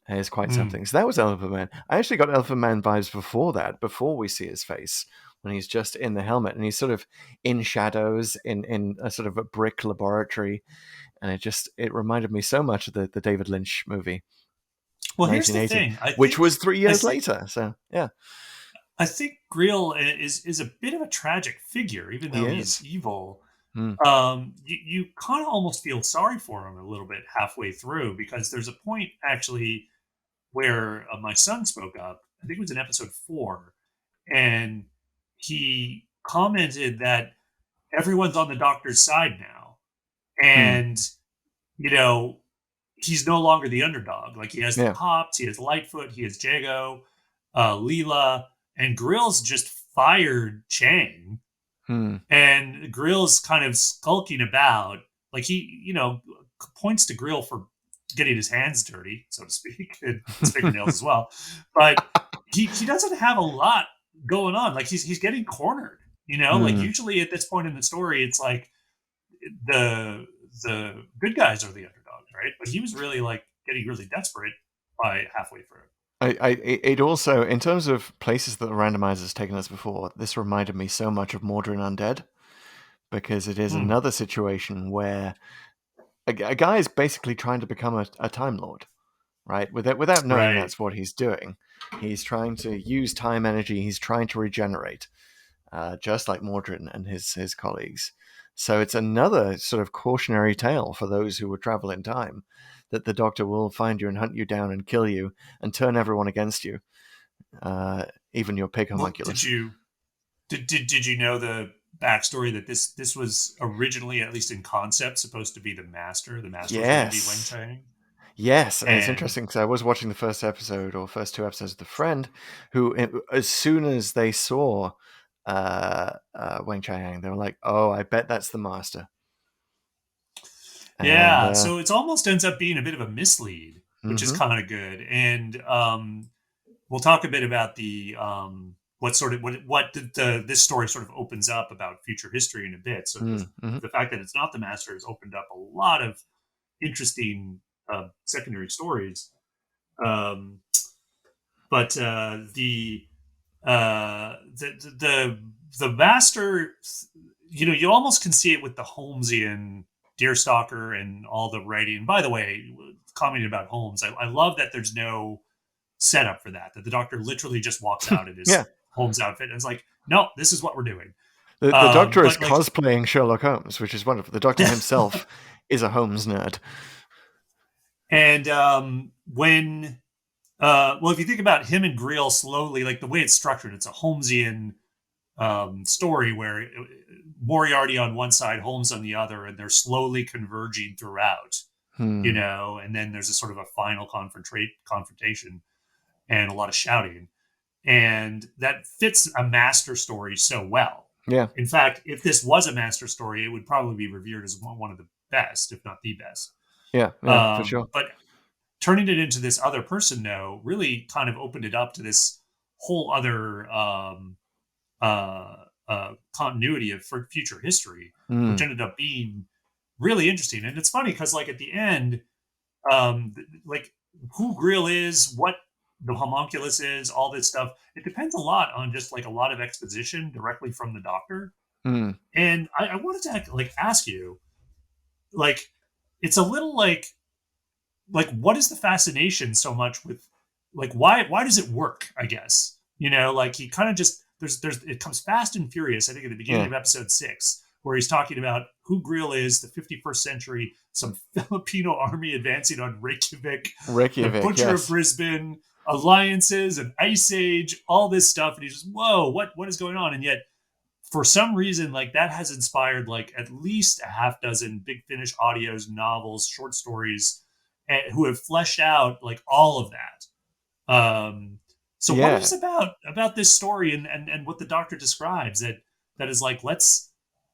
is quite Mm. something. So that was Elephant Man. I actually got Elephant Man vibes before that, before we see his face, when he's just in the helmet and he's sort of in shadows in a sort of a brick laboratory, and it reminded me so much of the David Lynch movie, Well, here's the 1980, thing. which was 3 years later. So yeah, I think Greel is a bit of a tragic figure, even though he's evil. You kind of almost feel sorry for him a little bit halfway through, because there's a point actually where my son spoke up. I think it was in episode 4, and he commented that everyone's on the doctor's side now, and he's no longer the underdog. Like, he has the Cops, he has Lightfoot, he has Jago, Leela, and Grill's just fired Chang. And Grill's kind of skulking about, like, he points to Grill for getting his hands dirty, so to speak, and his fingernails as well. But he doesn't have a lot going on. Like, he's getting cornered. Like, usually at this point in the story, it's like the good guys are the underdogs, right? But he was really like getting really desperate by halfway through. It also, in terms of places that the randomizer has taken us before, this reminded me so much of Mordrin Undead, because it is another situation where a guy is basically trying to become a Time Lord, right? Without knowing that's what he's doing. He's trying to use time energy. He's trying to regenerate, just like Mordrin and his colleagues. So it's another sort of cautionary tale for those who would travel in time, that the Doctor will find you and hunt you down and kill you and turn everyone against you, even your pig homunculus. Did you know the backstory that this was originally, at least in concept, supposed to be the Master? The Master was going to be Weng-Chiang? Yes, and it's interesting because I was watching the first 2 episodes of The Friend, who, as soon as they saw Weng-Chiang, they were like, "Oh, I bet that's the Master." And, so it almost ends up being a bit of a mislead, which is kind of good. And we'll talk a bit about the this story sort of opens up about future history in a bit. So the fact that it's not the Master has opened up a lot of interesting secondary stories. But the Master, you almost can see it with the Holmesian Deerstalker and all the writing. By the way, commenting about Holmes, I love that there's no setup for that the Doctor literally just walks out in his Holmes outfit and is like, no, this is what we're doing. The Doctor is cosplaying Sherlock Holmes, which is wonderful. The Doctor himself is a Holmes nerd. And when if you think about him and Greel slowly, like the way it's structured, it's a Holmesian story where Moriarty on one side, Holmes on the other, and they're slowly converging throughout, and then there's a sort of a final confrontation and a lot of shouting, and that fits a Master story so well. Yeah. In fact, if this was a Master story, it would probably be revered as one of the best, if not the best. Yeah, for sure. But turning it into this other person, though, really kind of opened it up to this whole other continuity of future history, which ended up being really interesting. And it's funny because, like, at the end, like who Greel is, what the homunculus is, all this stuff, it depends a lot on just like a lot of exposition directly from the Doctor. And I wanted to ask you, like, it's a little like what is the fascination so much with, like, why does it work? I guess, like, he kind of just there's it comes fast and furious, I think, at the beginning of episode 6, where he's talking about who Greel is, the 51st century, some Filipino army advancing on Reykjavik, the Butcher of Brisbane, alliances, and Ice Age, all this stuff. And he's just, whoa, what is going on? And yet, for some reason, like, that has inspired like at least a half dozen Big Finish audios, novels, short stories, who have fleshed out like all of that. So what is about this story and what the Doctor describes that is like, let's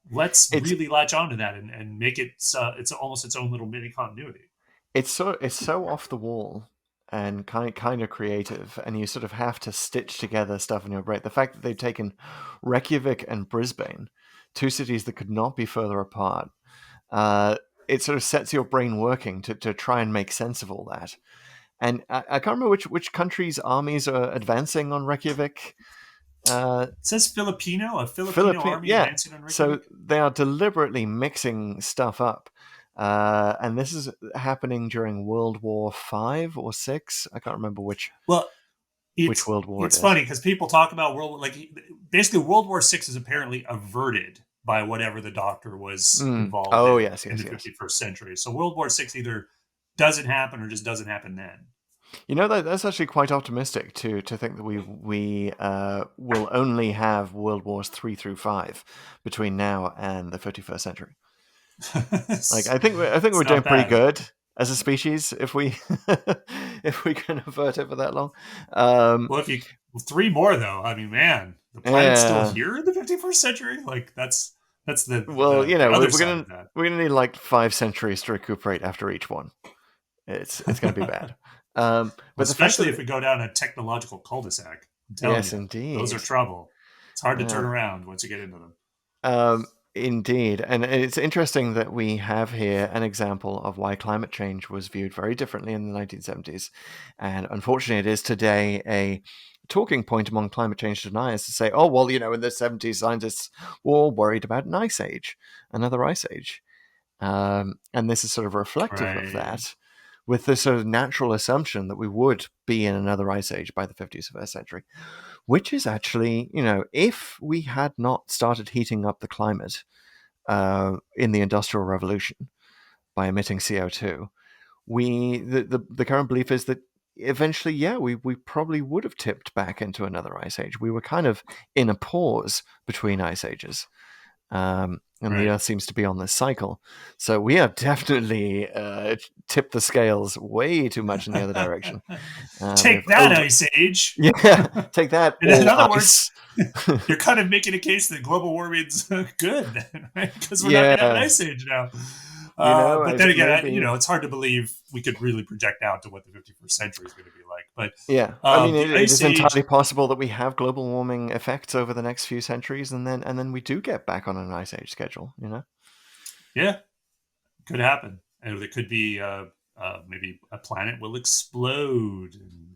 really latch onto that and make it it's almost its own little mini continuity. It's so off the wall and kind of creative, and you sort of have to stitch together stuff in your brain. The fact that they've taken Reykjavik and Brisbane, 2 cities that could not be further apart, it sort of sets your brain working to try and make sense of all that. And I can't remember which countries' armies are advancing on Reykjavik. It says Filipino army advancing on Reykjavik. So they are deliberately mixing stuff up And this is happening during World War V or VI. I can't remember which World War it's it is. funny because people talk about basically World War VI is apparently averted by whatever the Doctor was involved in the 51st century. So World War VI either doesn't happen or just doesn't happen then. You know, that's actually quite optimistic to think that we will only have World Wars 3 through 5 between now and the 51st century. Like I think we're doing pretty good as a species if we can avert it for that long. Well, if you 3 more though, I mean, man, the planet's still here in the 51st century. Like that's the we're gonna need like 5 centuries to recuperate after each one. It's gonna be bad. But especially if we go down a technological cul-de-sac. I'm telling you, indeed, those are trouble. It's hard to turn around once you get into them. Indeed, and it's interesting that we have here an example of why climate change was viewed very differently in the 1970s, and unfortunately, it is today a talking point among climate change deniers to say, "Oh, well, in the 70s, scientists were all worried about an ice age, another ice age," and this is sort of reflective of that, with the sort of natural assumption that we would be in another ice age by the 51st century. Which is actually, if we had not started heating up the climate in the Industrial Revolution by emitting CO2, the current belief is that eventually, we probably would have tipped back into another ice age. We were kind of in a pause between ice ages. And the Earth seems to be on this cycle. So we have definitely tipped the scales way too much in the other direction. Take that, ice age! Yeah, take that. In other words, you're kind of making a case that global warming's good, right? Because we're not going to have an ice age now. But then again, it's hard to believe we could really project out to what the 51st century is going to be like. But I mean, it is entirely possible that we have global warming effects over the next few centuries, and then we do get back on an ice age schedule. Yeah, could happen, and it could be maybe a planet will explode, and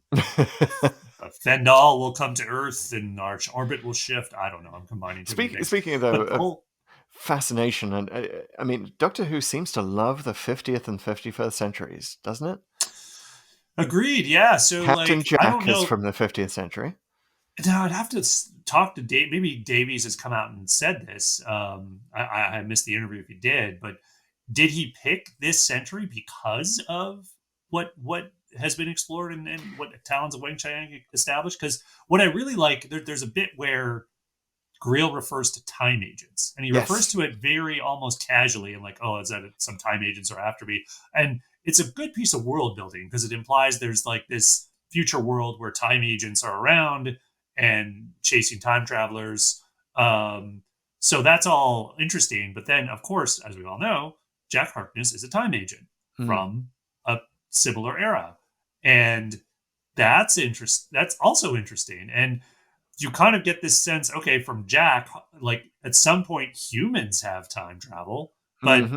Fendal will come to Earth, and our orbit will shift. I don't know. I'm combining. Speaking of fascination, and I mean, Doctor Who seems to love the 50th and 51st centuries, doesn't it? Agreed. Yeah. So Captain Jack is from the 50th century. Now I'd have to talk to Dave. Maybe Davies has come out and said this. I missed the interview if he did, but did he pick this century because of what has been explored and what Talons of Weng-Chiang established? Because what I really like, there's a bit where Greel refers to time agents, and he refers to it very almost casually and like, oh, is that some time agents are after me? And it's a good piece of world building because it implies there's like this future world where time agents are around and chasing time travelers. So that's all interesting. But then, of course, as we all know, Jack Harkness is a time agent from a similar era. And that's also interesting. And you kind of get this sense, okay, from Jack, like at some point humans have time travel, but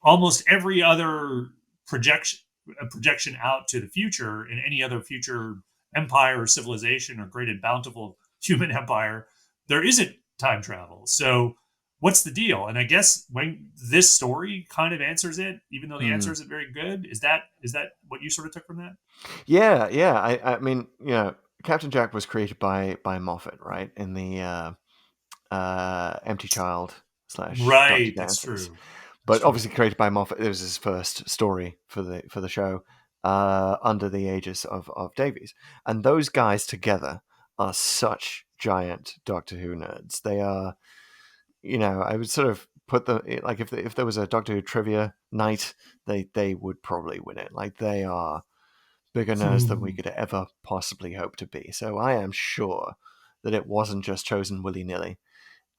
almost every other projection out to the future in any other future empire or civilization or great and bountiful human empire, there isn't time travel. So what's the deal? And I guess when this story kind of answers it, even though the answer isn't very good, is that what you sort of took from that? Yeah. I mean, Captain Jack was created by Moffat, right? In the Empty Child / Right, that's true. But obviously created by Moffat. It was his first story for the show under the aegis of Davies. And those guys together are such giant Doctor Who nerds. They are, I would sort of put them, like if there was a Doctor Who trivia night, they would probably win it. Like they are bigger nerds than we could ever possibly hope to be. So I am sure that it wasn't just chosen willy-nilly.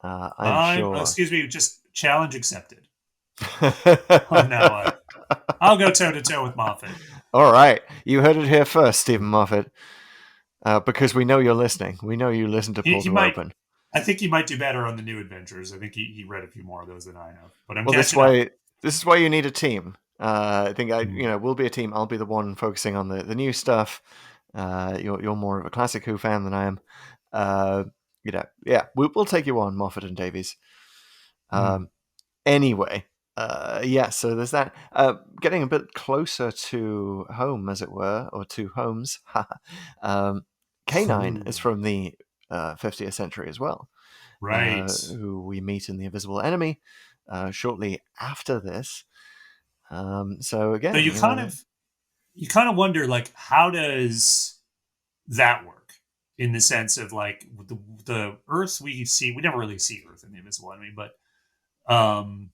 I'm sure. Excuse me, just challenge accepted. Now I'll go toe-to-toe with Moffat. All right. You heard it here first, Stephen Moffat. Because we know you're listening. We know you listen to Pull to Open. I think he might do better on the New Adventures. I think he read a few more of those than I have. But this is why you need a team. I think we'll be a team. I'll be the one focusing on the new stuff. You're more of a classic Who fan than I am. We'll take you on, Moffat and Davies. Anyway, Yeah, so there's that. Getting a bit closer to home, as it were, or to homes. Canine is from the 50th century as well, Right. who we meet in The Invisible Enemy shortly after this. So So again, you kind of wonder, like, how does that work in the sense of like the Earth we never really see Earth in The Invisible Enemy, but um,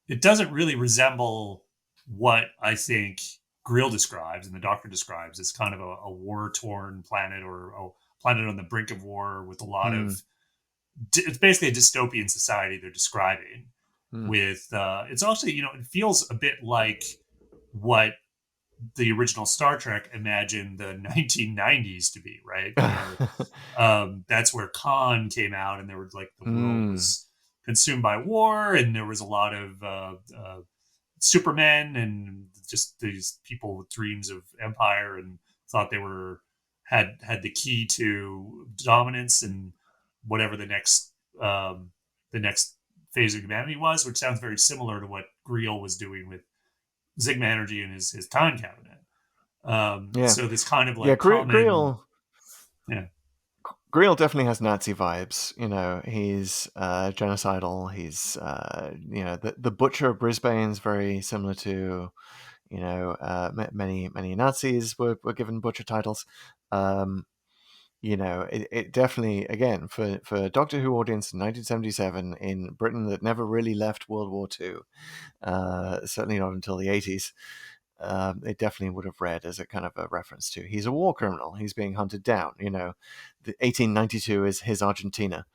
it doesn't really resemble what I think Grill describes and the Doctor describes as kind of a war-torn planet, or a planet on the brink of war with a lot of. It's basically a dystopian society they're describing. With it's also, it feels a bit like what the original Star Trek imagined the 1990s to be, right? Where that's where Khan came out, and there was like the world was consumed by war, and there was a lot of supermen and just these people with dreams of empire, and thought they had the key to dominance and whatever the next phase of humanity was, which sounds very similar to what Greel was doing with Sigma Energy and his time cabinet. Yeah. So this kind of like Greel. Yeah. Greel definitely has Nazi vibes. He's genocidal. He's the Butcher of Brisbane's very similar to many Nazis were given butcher titles. It definitely, again, for Doctor Who audience in 1977 in Britain that never really left World War II, certainly not until the 80s. It definitely would have read as a kind of a reference to he's a war criminal. He's being hunted down. The 1892 is his Argentina,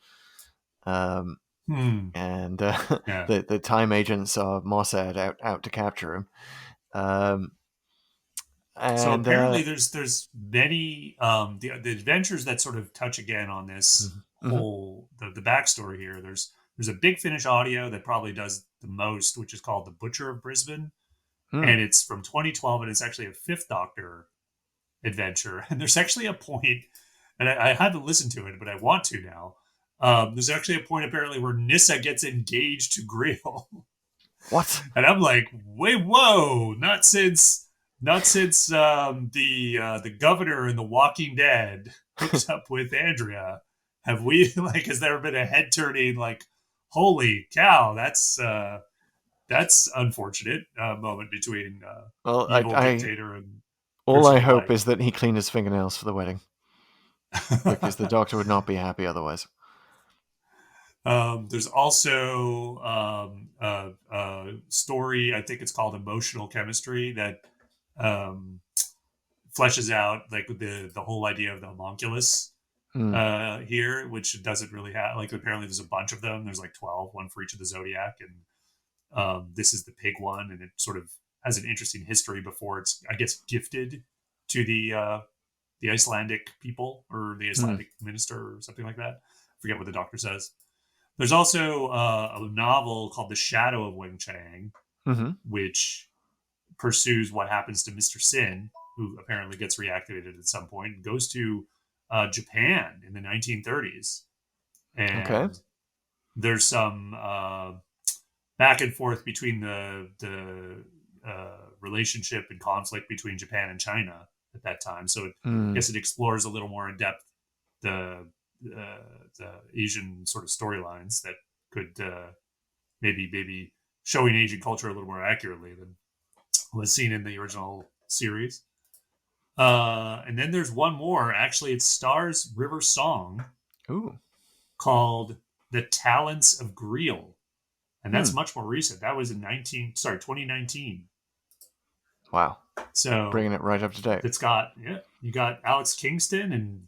and the time agents are Mossad out to capture him. So apparently, there's many the adventures that sort of touch again on this whole the backstory here. There's a Big Finish audio that probably does the most, which is called The Butcher of Brisbane. And it's from 2012, and it's actually a Fifth Doctor adventure. And there's actually a point, and I haven't listened to it, but I want to now. There's actually a point apparently where Nyssa gets engaged to Greel. What? And I'm like, wait, whoa! Not since the governor in The Walking Dead hooked up with Andrea have we has there been a head turning like, holy cow, that's unfortunate moment between evil dictator and all I hope is that he cleaned his fingernails for the wedding, because the Doctor would not be happy otherwise. There's also a story, I think it's called Emotional Chemistry, that fleshes out like the whole idea of the homunculus here, which doesn't really have, like, apparently there's a bunch of them. There's like 12, one for each of the zodiac, and this is the pig one, and it sort of has an interesting history before it's, I guess, gifted to the Icelandic people, or the Icelandic minister or something like that. I forget what the Doctor says. There's also a novel called The Shadow of Weng-Chiang, which pursues what happens to Mr. Sin, who apparently gets reactivated at some point, and goes to Japan in the 1930s. And there's some back and forth between the relationship and conflict between Japan and China at that time. So I guess it explores a little more in depth the Asian sort of storylines that could maybe showing Asian culture a little more accurately than was seen in the original series. And then there's one more. Actually, it stars River Song, called The Talons of Greel. And that's much more recent. That was in 2019. Wow. So bringing it right up to date. It's got, you got Alex Kingston and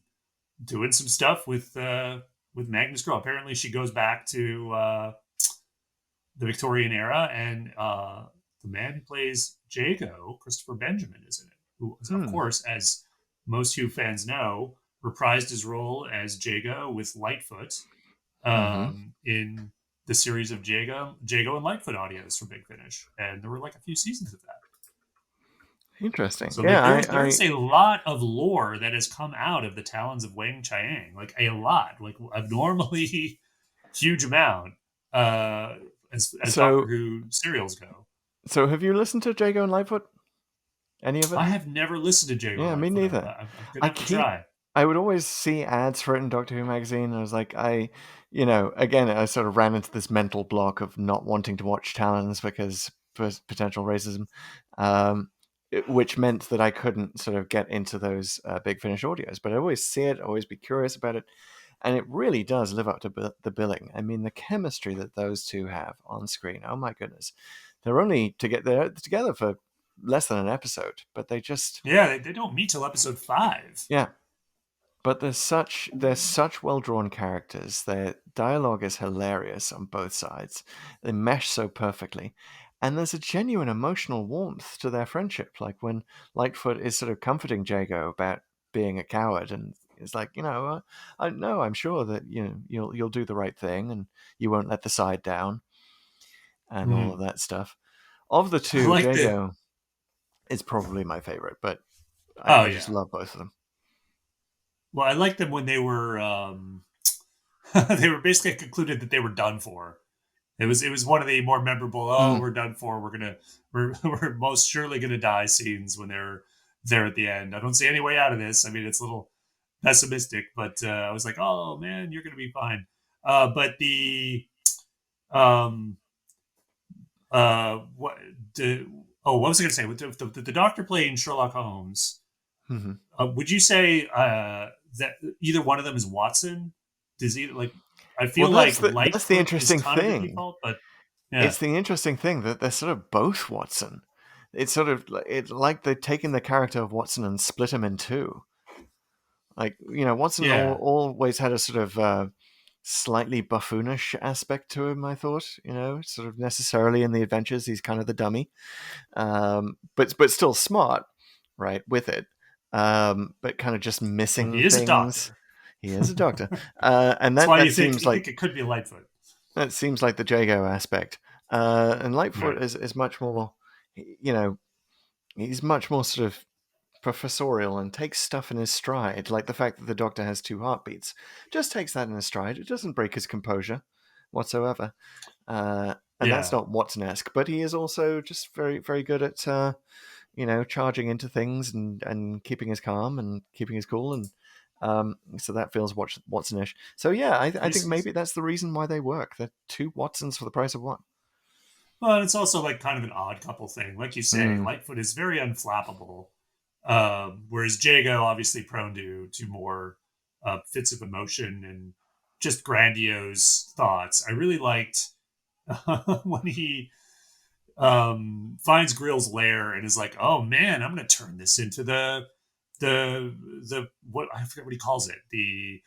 doing some stuff with Magnus Greel. Apparently she goes back to the Victorian era, and the man who plays Jago, Christopher Benjamin, is in it. Who, of course, as most Who fans know, reprised his role as Jago with Lightfoot in the series of Jago and Lightfoot audios for Big Finish, and there were like a few seasons of that. Interesting. So there's a lot of lore that has come out of the Talons of Weng-Chiang, like a lot, like abnormally huge amount. as Doctor So, Who serials go. so have you listened to Jago and Lightfoot? Any of it? I have never listened to Jago Yeah, me Lightfoot. neither. I'm gonna I have to keep. try. I would always see ads for it in Doctor Who magazine, and I was like, again, I sort of ran into this mental block of not wanting to watch Talons because potential racism, which meant that I couldn't sort of get into those Big Finish audios. But I always see it, always be curious about it, and it really does live up to the billing. I mean, the chemistry that those two have on screen, oh my goodness. They're only they're together for less than an episode, but they just, Yeah, they don't meet till episode 5. yeah. But they're such well drawn characters. Their dialogue is hilarious on both sides. They mesh so perfectly, and there's a genuine emotional warmth to their friendship. Like when Lightfoot is sort of comforting Jago about being a coward, and it's like, I know, I'm sure that you'll do the right thing, and you won't let the side down, and all of that stuff. Of the I two, like the. Jago is probably my favorite, but Oh I just yeah. love both of them. Well, I liked them when they were they were basically concluded that they were done for. It was one of the more memorable. Oh, Mm. we're done for. We're most surely gonna die scenes when they're there at the end. I don't see any way out of this. I mean, it's a little pessimistic, but I was like, oh man, you're gonna be fine. But the um what the what was I gonna say? With the doctor playing Sherlock Holmes, Mm-hmm. would you say that either one of them is Watson? Does either like I Well, feel like that's the Lightfoot is interesting kind of the thing. default, but yeah, It's the interesting thing that they're sort of both Watson. It's sort of it's like they've taken the character of Watson and split him in two. Like, Watson yeah, always had a sort of slightly buffoonish aspect to him. I thought, sort of necessarily in the adventures, he's kind of the dummy, but still smart, right? With it, but kind of just well, he missing is a things. doctor. He is a doctor, and That's why that you seems think like it could be Lightfoot, the Jago aspect. And right? Lightfoot is much more, you know, he's much more sort of professorial and takes stuff in his stride, like the fact that the Doctor has two heartbeats. Just takes that in his stride. It doesn't break his composure whatsoever. And that's Yeah, not Watson-esque, but he is also just very, very good at, charging into things and keeping his calm and keeping his cool. And so that feels Watson-ish. So yeah, I think he's maybe that's the reason why they work. They're two Watsons for the price of one. well, it's also like kind of an odd couple thing, like you say. Mm, Lightfoot is very unflappable, whereas Jago obviously prone to more fits of emotion and just grandiose thoughts. I really liked when he finds Grill's lair and is like, "Oh man, I'm going to turn this into the what I forget what he calls it, the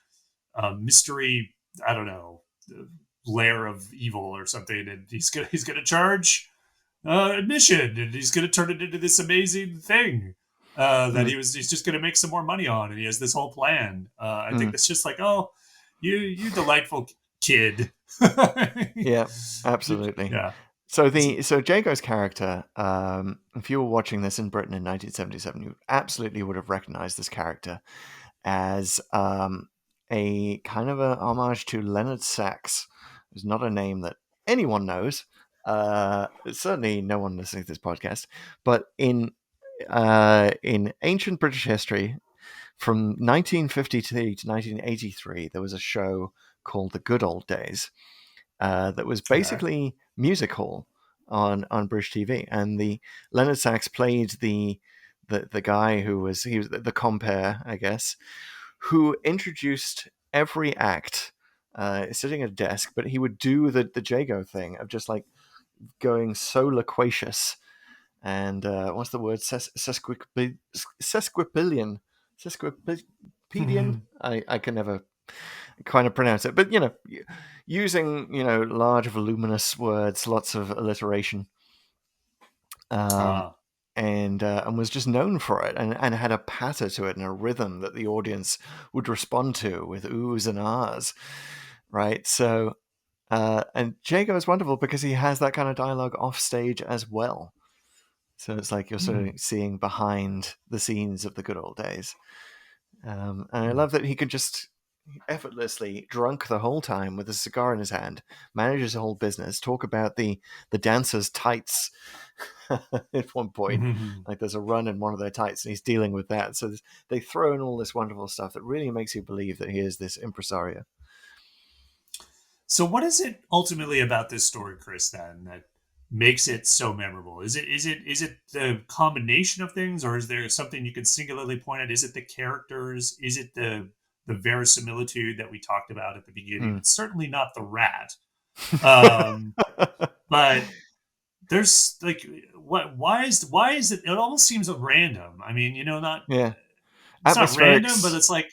mystery. I don't know, the lair of evil or something." And he's gonna charge admission, and he's gonna turn it into this amazing thing that mm, he's just gonna make some more money on, and he has this whole plan. I think mm. that's just like, oh, you delightful kid. Yeah, absolutely. Yeah. So Jago's character, if you were watching this in Britain in 1977, you absolutely would have recognized this character as a kind of a homage to Leonard Sachs, who's not a name that anyone knows. Certainly, no one listening to this podcast. But in ancient British history, from 1953 to 1983, there was a show called The Good Old Days that was Okay. basically music hall on British TV, and the Leonard Sachs played the guy he was the compere, I guess, who introduced every act, sitting at a desk, but he would do the Jago thing of just like going so loquacious and what's the word, sesquipedian. I can never kind of pronounce it, but using large voluminous words, lots of alliteration, um, Uh, and was just known for it, and had a patter to it and a rhythm that the audience would respond to with oohs and ahs, right? So and Jago is wonderful because he has that kind of dialogue off stage as well. So it's like you're sort of seeing behind the scenes of the good old days. And I love that he could just effortlessly drunk the whole time with a cigar in his hand, manages a whole business, talk about the dancers' tights at one point. Like there's a run in one of their tights and he's dealing with that. So they throw in all this wonderful stuff that really makes you believe that he is this impresario. So what is it ultimately about this story, Chris, then, that makes it so memorable? Is it the combination of things, or is there something you can singularly point at? Is it the characters? Is it the verisimilitude that we talked about at the beginning? It's certainly not the rat. But there's like, why is it? It almost seems random. I mean, it's not random, but it's like,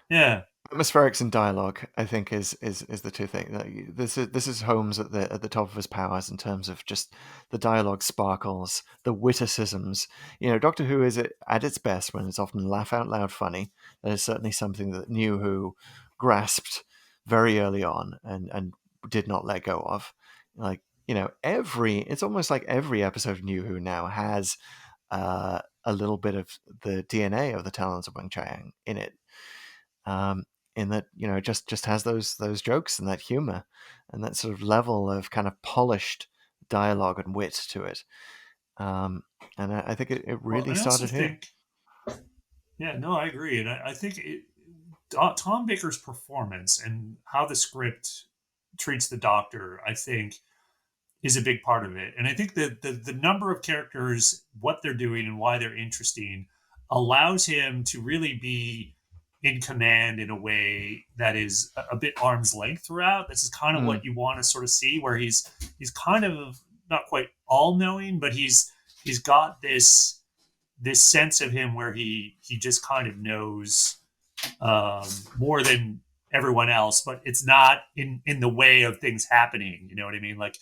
yeah. Atmospherics and dialogue, I think, is the two things. Like, this is Holmes at the top of his powers in terms of just the dialogue sparkles, the witticisms. Doctor Who is at its best when it's often laugh out loud funny. That is certainly something that New Who grasped very early on and did not let go of. Like it's almost like every episode of New Who now has a little bit of the DNA of the Talons of Weng-Chiang in it. In that, it just has those jokes and that humor and that sort of level of kind of polished dialogue and wit to it. And I think it really started here. Yeah, no, I agree. And I think Tom Baker's performance and how the script treats the Doctor, I think, is a big part of it. And I think that the number of characters, what they're doing and why they're interesting, allows him to really be in command in a way that is a bit arm's length throughout. This is kind of what you want to sort of see, where he's kind of not quite all knowing, but he's got this sense of him where he just kind of knows more than everyone else, but it's not in the way of things happening. You know what I mean? Like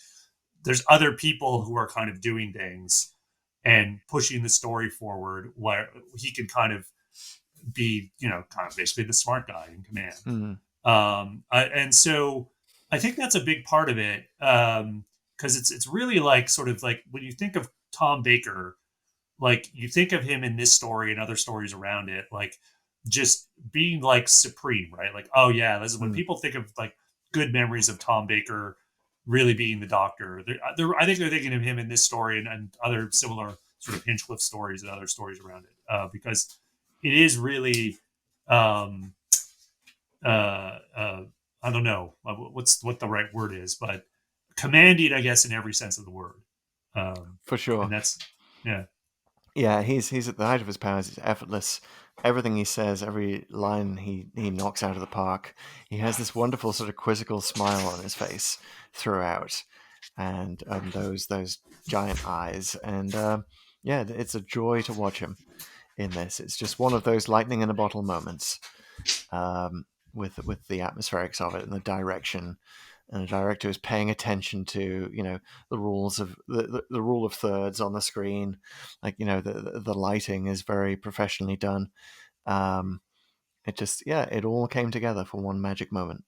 there's other people who are kind of doing things and pushing the story forward where he can kind of be, kind of basically the smart guy in command. And so I think that's a big part of it. Cause it's really like, sort of like when you think of Tom Baker, like you think of him in this story and other stories around it, like just being like supreme, right? Like, oh yeah, this is when people think of like good memories of Tom Baker really being the Doctor. I think they're thinking of him in this story and other similar sort of Hinchcliffe stories and other stories around it. Because it is really, I don't know what the right word is, but commanding, I guess, in every sense of the word. For sure. And that's, yeah. Yeah, he's at the height of his powers. He's effortless. Everything he says, every line he knocks out of the park. He has this wonderful sort of quizzical smile on his face throughout, and those giant eyes. And yeah, it's a joy to watch him in this. It's just one of those lightning in a bottle moments, with the atmospherics of it and the direction, and the director is paying attention to the rules of the rule of thirds on the screen. Like the lighting is very professionally done. It all came together for one magic moment.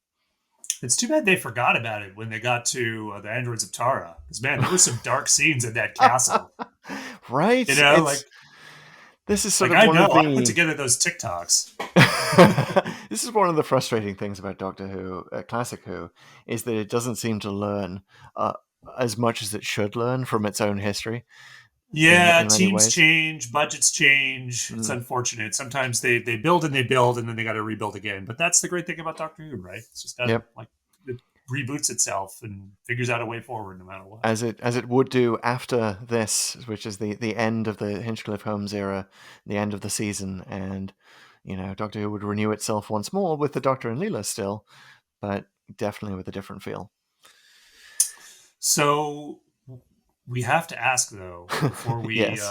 It's too bad they forgot about it when they got to the androids of Tara, because man, there were some dark scenes in that castle. Right? This is sort of one of the... I put together those TikToks. This is one of the frustrating things about Doctor Who, Classic Who, is that it doesn't seem to learn as much as it should learn from its own history. Yeah, teams change, budgets change. It's unfortunate. Sometimes they build and then they got to rebuild again. But that's the great thing about Doctor Who, right? It's just it reboots itself and figures out a way forward no matter what. As it would do after this, which is the end of the Hinchcliffe Holmes era, the end of the season, and Doctor Who would renew itself once more with the Doctor and Leela still, but definitely with a different feel. So we have to ask, though, before we yes.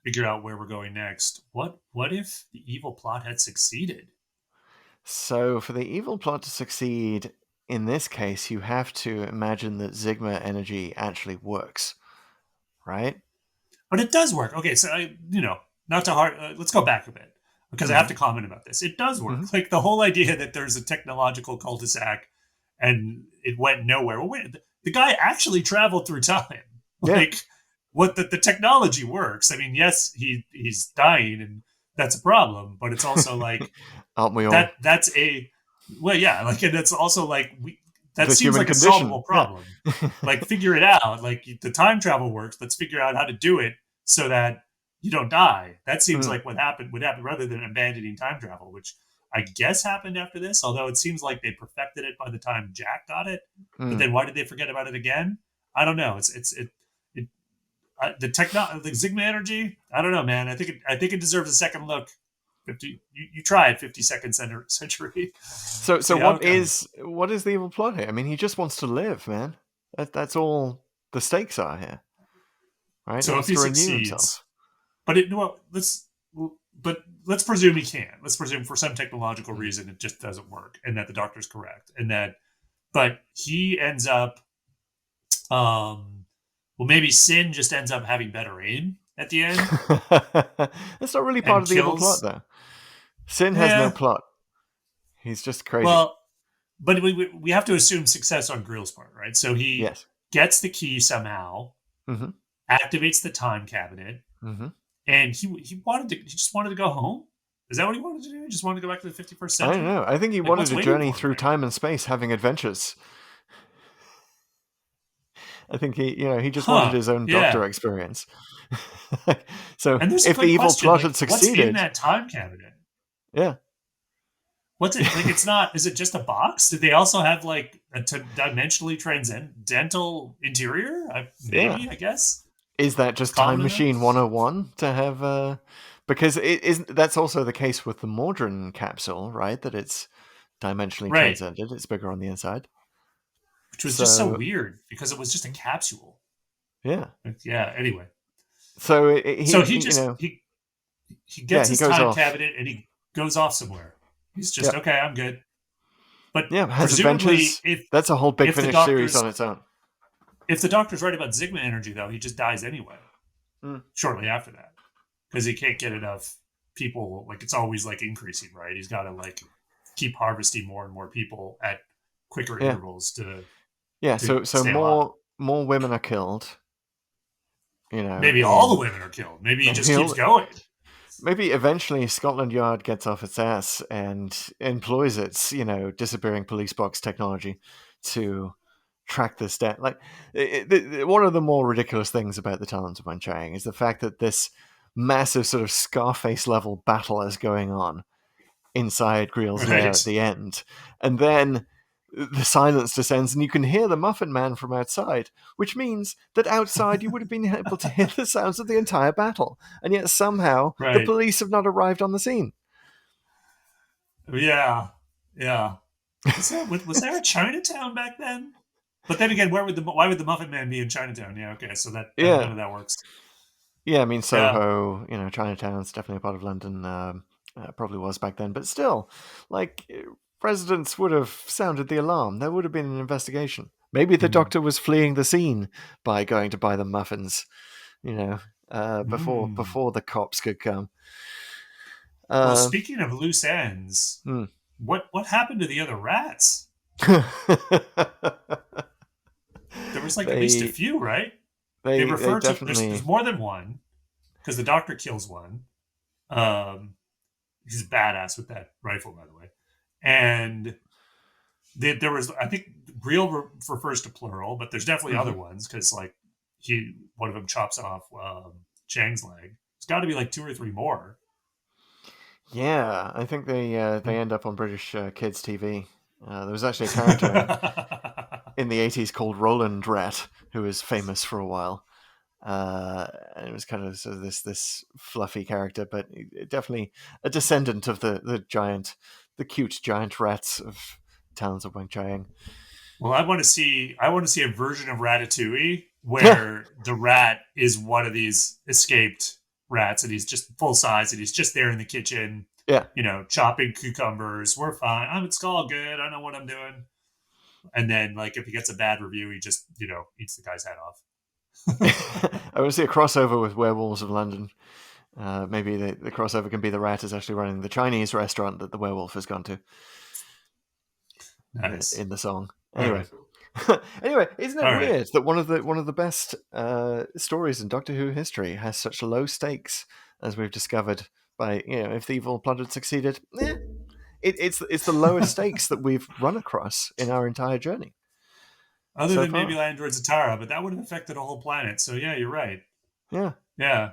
Figure out where we're going next, what if the evil plot had succeeded? So for the evil plot to succeed, in this case, you have to imagine that Sigma energy actually works, right? But it does work. Okay, so not to hard. Let's go back a bit, because I have to comment about this. It does work. Like the whole idea that there's a technological cul-de-sac and it went nowhere. Well, wait, the guy actually traveled through time. Like what the technology works. I mean, yes, he's dying and that's a problem, but it's also like aren't we all? That's a Well, yeah, like, and it's also like that The seems human like a condition. solvable problem. Yeah. Like, figure it out. Like, the time travel works. Let's figure out how to do it so that you don't die. That seems like what would happen rather than abandoning time travel, which I guess happened after this. Although it seems like they perfected it by the time Jack got it. But then why did they forget about it again? I don't know. The Sigma energy. I don't know, man. I think it deserves a second look. 50. You try it. 52nd century. So what is the evil plot here? I mean, he just wants to live, man. That's all the stakes are here, right? So he if wants he to renew succeeds, himself. let's presume he can't. Let's presume for some technological reason it just doesn't work, and that the doctor's correct, but he ends up, maybe Sin just ends up having better aim at the end. That's not really part of the evil plot, though. Sin has no plot. He's just crazy. Well, but we have to assume success on Grill's part, right? So he gets the key somehow, activates the time cabinet, and he just wanted to go home. Is that what he wanted to do? He just wanted to go back to the 51st century? I don't know. I think he wanted to journey through time and space, having adventures. I think he just wanted his own doctor experience. So if the evil plot had succeeded, what's in that time cabinet? Yeah. What's it like? It's not. Is it just a box? Did they also have like a dimensionally transcendental interior? Maybe, I guess. Is that just Time Machine 101 to have? Because it isn't. That's also the case with the Mordrin capsule, right? That it's dimensionally transcended. It's bigger on the inside, which was just so weird because it was just a capsule. Yeah. Yeah. Anyway. So he gets his time cabinet and he goes off somewhere. He's just okay. I'm good. But has presumably, adventures. That's a whole Big Finish series on its own. If the doctor's right about Sigma energy, though, he just dies anyway. Shortly after that, because he can't get enough people. Like, it's always like increasing, right? He's got to like keep harvesting more and more people at quicker intervals to. Yeah. So more women are killed. Maybe all the women are killed. Maybe he just keeps going. Maybe eventually Scotland Yard gets off its ass and employs its, disappearing police box technology to track this down. Like, one of the more ridiculous things about the Talons of Weng-Chiang is the fact that this massive sort of Scarface level battle is going on inside Greel's lair at the end, and then the silence descends and you can hear the Muffin Man from outside, which means that outside you would have been able to hear the sounds of the entire battle, and yet somehow the police have not arrived on the scene. Yeah. Was there a Chinatown back then? But then again, why would the Muffin Man be in Chinatown? Yeah, okay, so that none of that works. Yeah, I mean, Soho, Chinatown's definitely a part of London. Probably was back then, but still, like, residents would have sounded the alarm. There would have been an investigation. Maybe the doctor was fleeing the scene by going to buy them muffins, before the cops could come. Well, speaking of loose ends, what happened to the other rats? There was like at least a few, right? They refer to there's more than one because the doctor kills one. He's badass with that rifle, by the way. And there was, I think, Greel refers to plural, but there's definitely other ones because, like, one of them chops off Chang's leg. It's got to be like 2 or 3 more. Yeah, I think they end up on British kids' TV. There was actually a character in the 80s called Roland Rat who was famous for a while. And it was kind of, sort of this fluffy character, but definitely a descendant of the cute giant rats of Talons of Weng-Chiang. Well, I want to see a version of Ratatouille where the rat is one of these escaped rats, and he's just full size, and he's just there in the kitchen. Yeah, chopping cucumbers. We're fine. It's all good. I know what I'm doing. And then, like, if he gets a bad review, he just eats the guy's head off. I want to see a crossover with Werewolves of London. Maybe the crossover can be the rat is actually running the Chinese restaurant that the werewolf has gone to. Nice. In the song. Anyway, anyway, isn't it weird that one of the best stories in Doctor Who history has such low stakes, as we've discovered? By if the evil plot had succeeded, It's the lowest stakes that we've run across in our entire journey. Other so than far. maybe Landor Zatara, but that would have affected a whole planet. So yeah, you're right. Yeah. Yeah.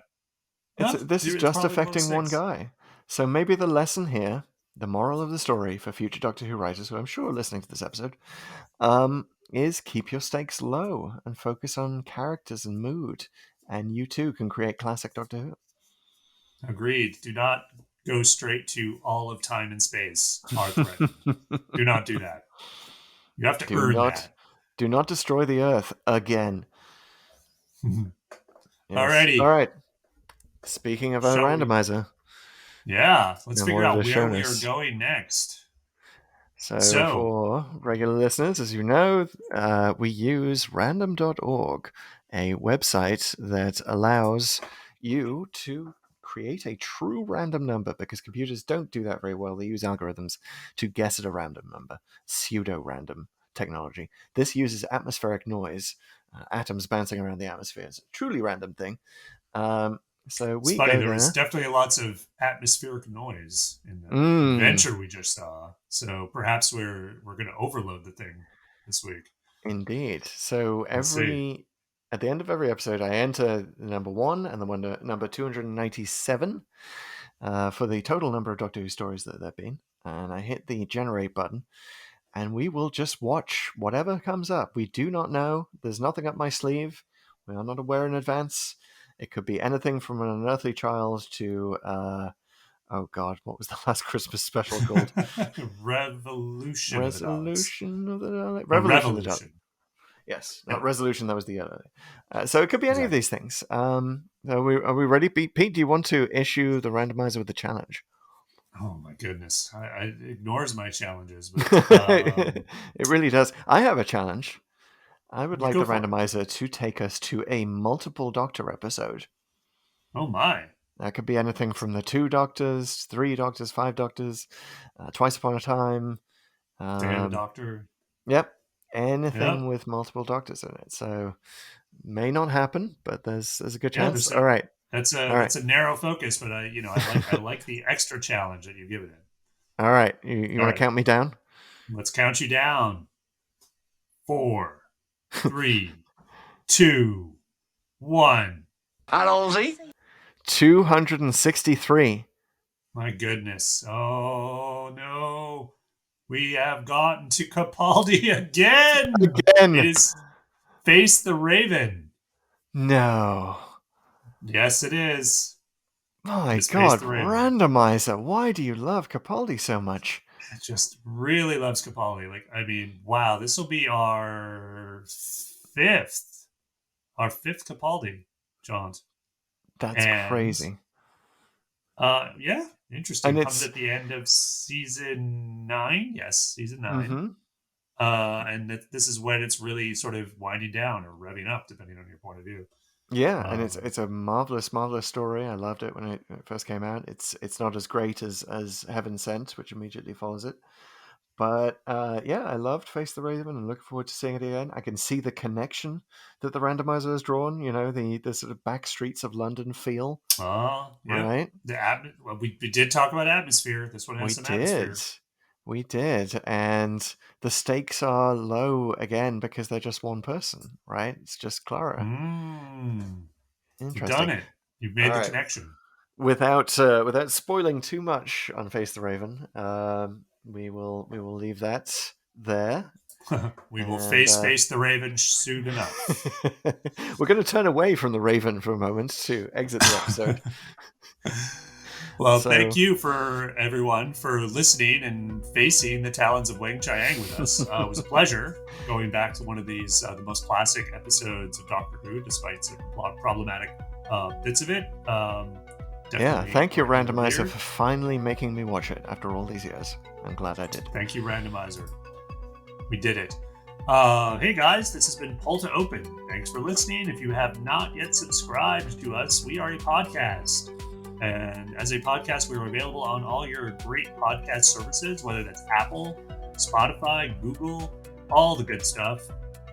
This is It's just probably affecting one 6. guy. So maybe the lesson here, the moral of the story for future Doctor Who writers who I'm sure are listening to this episode, is keep your stakes low and focus on characters and mood. And you too can create classic Doctor Who. Agreed. Do not go straight to all of time and space are threatened. Do not do that. You have to earn that. Do not destroy the Earth again. Yes. Alrighty. All right. Speaking of our randomizer. Yeah. Let's figure out where we are us. going next. So for regular listeners, as you know, we use random.org, a website that allows you to create a true random number, because computers don't do that very well. They use algorithms to guess at a random number, pseudo-random technology. This uses atmospheric noise, atoms bouncing around the atmosphere. It's a truly random thing. So it's funny, there was definitely lots of atmospheric noise in the adventure we just saw. So perhaps we're going to overload the thing this week. Indeed. So at the end of every episode, I enter the number 1 and the number 297 for the total number of Doctor Who stories that there have been. And I hit the generate button, and we will just watch whatever comes up. We do not know. There's nothing up my sleeve. We are not aware in advance. It could be anything from an unearthly child to, oh God, what was the last Christmas special called? Revolution of the Daleks. Revolution. Yes, not Resolution. That was the other. So it could be any of these things. Are we ready, Pete? Do you want to issue the randomizer with the challenge? Oh my goodness, it ignores my challenges. But, it really does. I have a challenge. I would like the randomizer to take us to a multiple Doctor episode. Oh my. That could be anything from the 2 Doctors, 3 Doctors, 5 Doctors, Twice Upon a Time. Day of the Doctor. Yep. Anything with multiple Doctors in it. So may not happen, but there's a good chance. All right. That's a narrow focus, but I like the extra challenge that you've given it. All right. You want to count me down? Let's count you down. 4, 3, 2, 1. Allons-y. 263. My goodness. Oh no. We have gotten to Capaldi again. It is Face the Raven. No. Yes, it is. My God, randomizer. Why do you love Capaldi so much? I just really loves Capaldi. Wow, this will be our fifth Capaldi, John. That's crazy. Yeah, interesting. And comes at the end of season 9. Yes, season 9. Mm-hmm. And this is when it's really sort of winding down or revving up, depending on your point of view. Yeah, and it's a marvelous story. I loved it when it first came out. It's not as great as Heaven Sent, which immediately follows it. But I loved Face the Raven and looking forward to seeing it again. I can see the connection that the randomizer has drawn. You know, the sort of back streets of London feel. Yeah. Right. We did talk about atmosphere. This one has some atmosphere. We did, and the stakes are low again because they're just one person, right? It's just Clara. Interesting. You've done it. You've made the connection. Without spoiling too much on Face the Raven, we will leave that there. We will face the Raven soon enough. We're going to turn away from the Raven for a moment to exit the episode. Well, thank you for everyone for listening and facing the Talons of Weng-Chiang with us. It was a pleasure going back to one of these, the most classic episodes of Doctor Who, despite some problematic bits of it. Thank you, Randomizer, for finally making me watch it after all these years. I'm glad I did. Thank you, Randomizer. We did it. Hey guys, this has been Polta Open. Thanks for listening. If you have not yet subscribed to us, we are a podcast. And as a podcast, we are available on all your great podcast services, whether that's Apple, Spotify, Google, all the good stuff.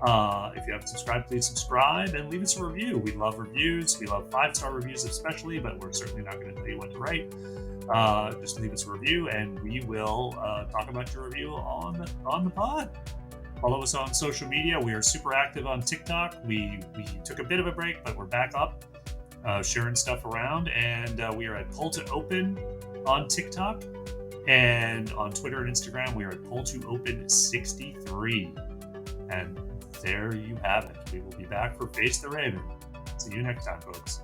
If you haven't subscribed, please subscribe and leave us a review. We love reviews. We love 5-star reviews especially, but we're certainly not going to tell you what to write. Just leave us a review, and we will talk about your review on the pod. Follow us on social media. We are super active on TikTok. We took a bit of a break, but we're back up, sharing stuff around. And we are at Pull to Open on TikTok. And on Twitter and Instagram, we are at Pull to Open 63. And there you have it. We will be back for Face the Raven. See you next time, folks.